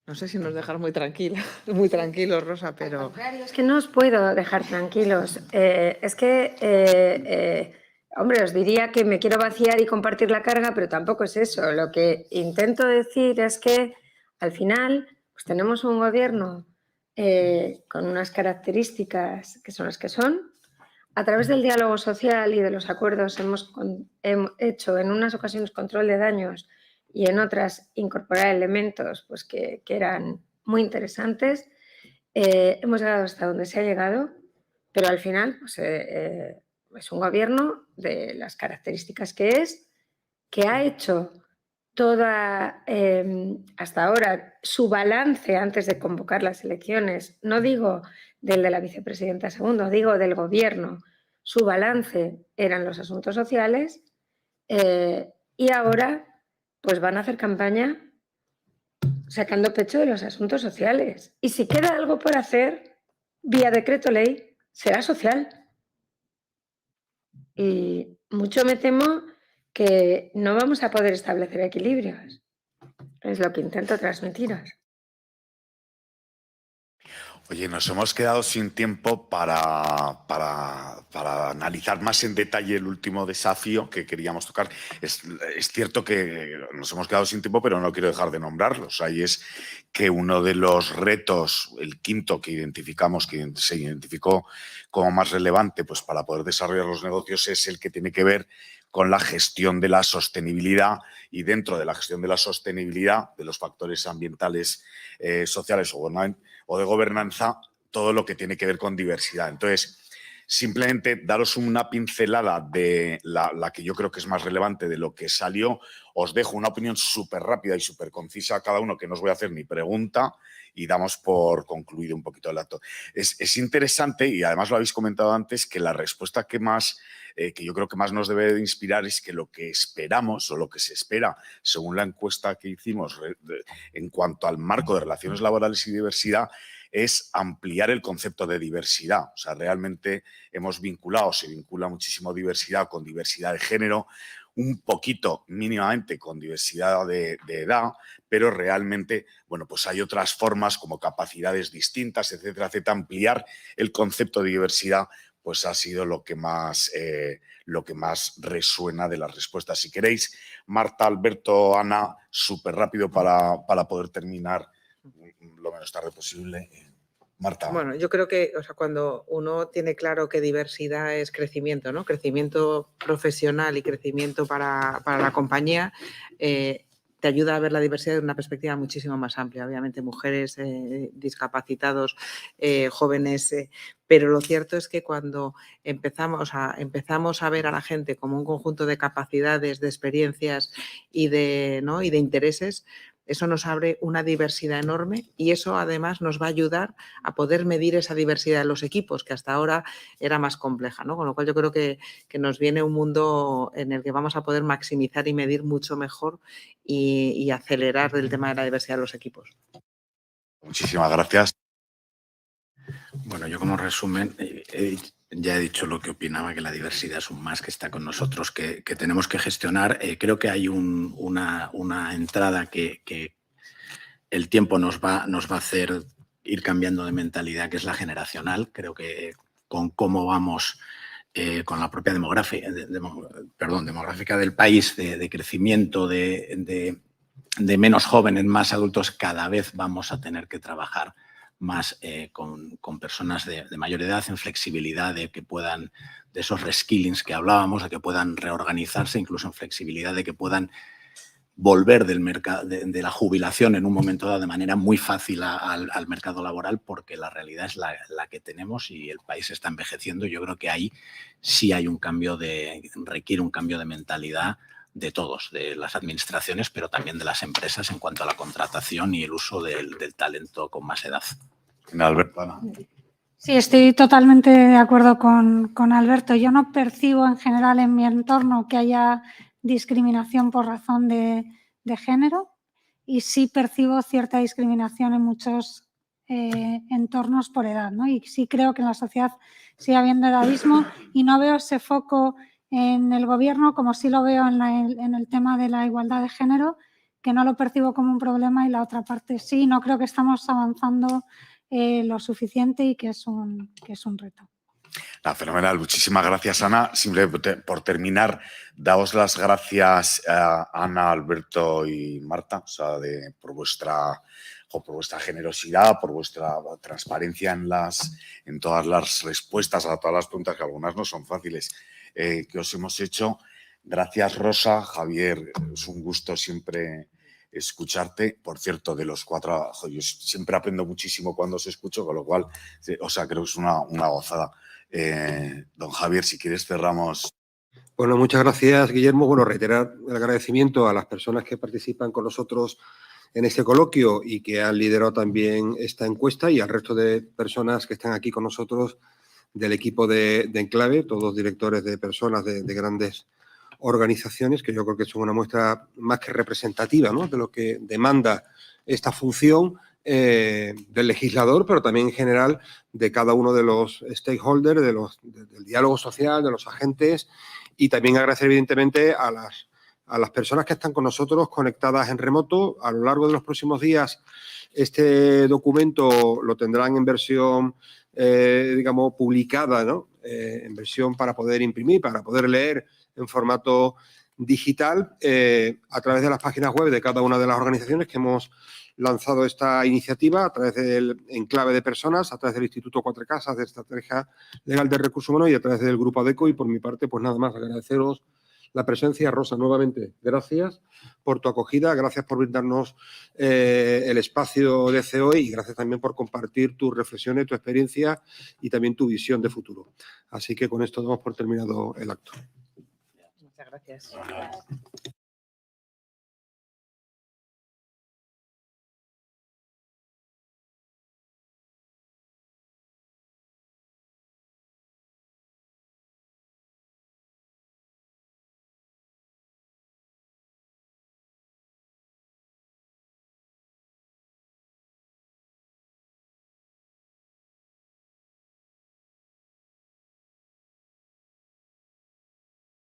S5: No sé si nos dejar muy tranquilos, Rosa, pero...
S4: Al contrario, es que no os puedo dejar tranquilos. Es que, hombre, os diría que me quiero vaciar y compartir la carga, pero tampoco es eso. Lo que intento decir es que al final pues tenemos un gobierno con unas características que son las que son. A través del diálogo social y de los acuerdos hemos hecho en unas ocasiones control de daños y en otras incorporar elementos pues, que eran muy interesantes. Hemos llegado hasta donde se ha llegado, pero al final pues, es un gobierno de las características que ha hecho toda, hasta ahora, su balance antes de convocar las elecciones, no digo del de la vicepresidenta segundo, digo del gobierno, su balance eran los asuntos sociales y ahora pues van a hacer campaña sacando pecho de los asuntos sociales. Y si queda algo por hacer, vía decreto ley, será social. Y mucho me temo que no vamos a poder establecer equilibrios. Es lo que intento transmitiros.
S2: Oye, nos hemos quedado sin tiempo para analizar más en detalle el último desafío que queríamos tocar. Es cierto que nos hemos quedado sin tiempo, pero no quiero dejar de nombrarlos. Ahí es que uno de los retos, el quinto que identificamos, que se identificó como más relevante pues, para poder desarrollar los negocios, es el que tiene que ver con la gestión de la sostenibilidad y dentro de la gestión de la sostenibilidad, de los factores ambientales, sociales o de gobernanza, todo lo que tiene que ver con diversidad. Entonces, simplemente daros una pincelada de la que yo creo que es más relevante de lo que salió. Os dejo una opinión súper rápida y súper concisa a cada uno, que no os voy a hacer ni pregunta, y damos por concluido un poquito el acto. Es interesante, y además lo habéis comentado antes, que la respuesta que yo creo que más nos debe de inspirar es que lo que esperamos o lo que se espera, según la encuesta que hicimos en cuanto al marco de relaciones laborales y diversidad, es ampliar el concepto de diversidad. O sea, realmente se vincula muchísimo diversidad con diversidad de género, un poquito mínimamente con diversidad de edad, pero realmente, bueno, pues hay otras formas como capacidades distintas, etcétera, etcétera. Ampliar el concepto de diversidad pues ha sido lo que más resuena de las respuestas. Si queréis, Marta, Alberto, Ana, súper rápido para poder terminar lo menos tarde posible. Marta.
S5: Bueno, yo creo que cuando uno tiene claro que diversidad es crecimiento, ¿no? Crecimiento profesional y crecimiento para la compañía, te ayuda a ver la diversidad de una perspectiva muchísimo más amplia. Obviamente, mujeres, discapacitados, jóvenes, pero lo cierto es que cuando empezamos a ver a la gente como un conjunto de capacidades, de experiencias y de intereses, eso nos abre una diversidad enorme y eso además nos va a ayudar a poder medir esa diversidad de los equipos, que hasta ahora era más compleja, ¿no? Con lo cual yo creo que nos viene un mundo en el que vamos a poder maximizar y medir mucho mejor y acelerar el tema de la diversidad de los equipos.
S2: Muchísimas gracias.
S3: Bueno, yo como resumen ya he dicho lo que opinaba, que la diversidad es un más que está con nosotros, que tenemos que gestionar. Creo que hay una entrada que el tiempo nos va a hacer ir cambiando de mentalidad, que es la generacional. Creo que con cómo vamos con la propia demográfica del país, de crecimiento, de menos jóvenes, más adultos, cada vez vamos a tener que trabajar más con personas de mayor edad, en flexibilidad, de esos reskillings que hablábamos, de que puedan reorganizarse, incluso en flexibilidad, de que puedan volver del mercado de la jubilación en un momento dado de manera muy fácil al mercado laboral, porque la realidad es la que tenemos y el país está envejeciendo. Yo creo que ahí sí hay requiere un cambio de mentalidad de todos, de las administraciones, pero también de las empresas en cuanto a la contratación y el uso del talento con más edad.
S2: Alberto.
S6: Sí, estoy totalmente de acuerdo con Alberto. Yo no percibo en general en mi entorno que haya discriminación por razón de género y sí percibo cierta discriminación en muchos entornos por edad, ¿no? Y sí creo que en la sociedad sigue habiendo edadismo y no veo ese foco en el gobierno como sí lo veo en el tema de la igualdad de género, que no lo percibo como un problema y la otra parte sí. No creo que estamos avanzando lo suficiente y que es un reto.
S2: Fenomenal. Muchísimas gracias, Ana. Simplemente por terminar, daos las gracias a Ana, Alberto y Marta, o sea, por vuestra generosidad, por vuestra transparencia en todas las respuestas a todas las preguntas, que algunas no son fáciles, que os hemos hecho. Gracias, Rosa. Javier, es un gusto siempre escucharte. Por cierto, de los cuatro, yo siempre aprendo muchísimo cuando os escucho, con lo cual, o sea, creo que es una gozada. Don Javier, si quieres cerramos.
S1: Bueno, muchas gracias, Guillermo. Bueno, reiterar el agradecimiento a las personas que participan con nosotros en este coloquio y que han liderado también esta encuesta, y al resto de personas que están aquí con nosotros del equipo de Enclave, todos directores de personas de grandes organizaciones, que yo creo que son una muestra más que representativa, ¿no?, de lo que demanda esta función del legislador, pero también en general de cada uno de los stakeholders, del diálogo social, de los agentes, y también agradecer evidentemente a las personas que están con nosotros conectadas en remoto. A lo largo de los próximos días este documento lo tendrán en versión, digamos, publicada, ¿no?, en versión para poder imprimir, para poder leer en formato digital a través de las páginas web de cada una de las organizaciones que hemos lanzado esta iniciativa, a través del Enclave de Personas, a través del Instituto Cuatro Casas de Estrategia Legal de Recursos Humanos y a través del Grupo ADECO. Y por mi parte, pues nada más, agradeceros la presencia. Rosa, nuevamente, gracias por tu acogida, gracias por brindarnos el espacio de COE y gracias también por compartir tus reflexiones, tu experiencia y también tu visión de futuro. Así que con esto damos por terminado el acto.
S5: Muchas gracias.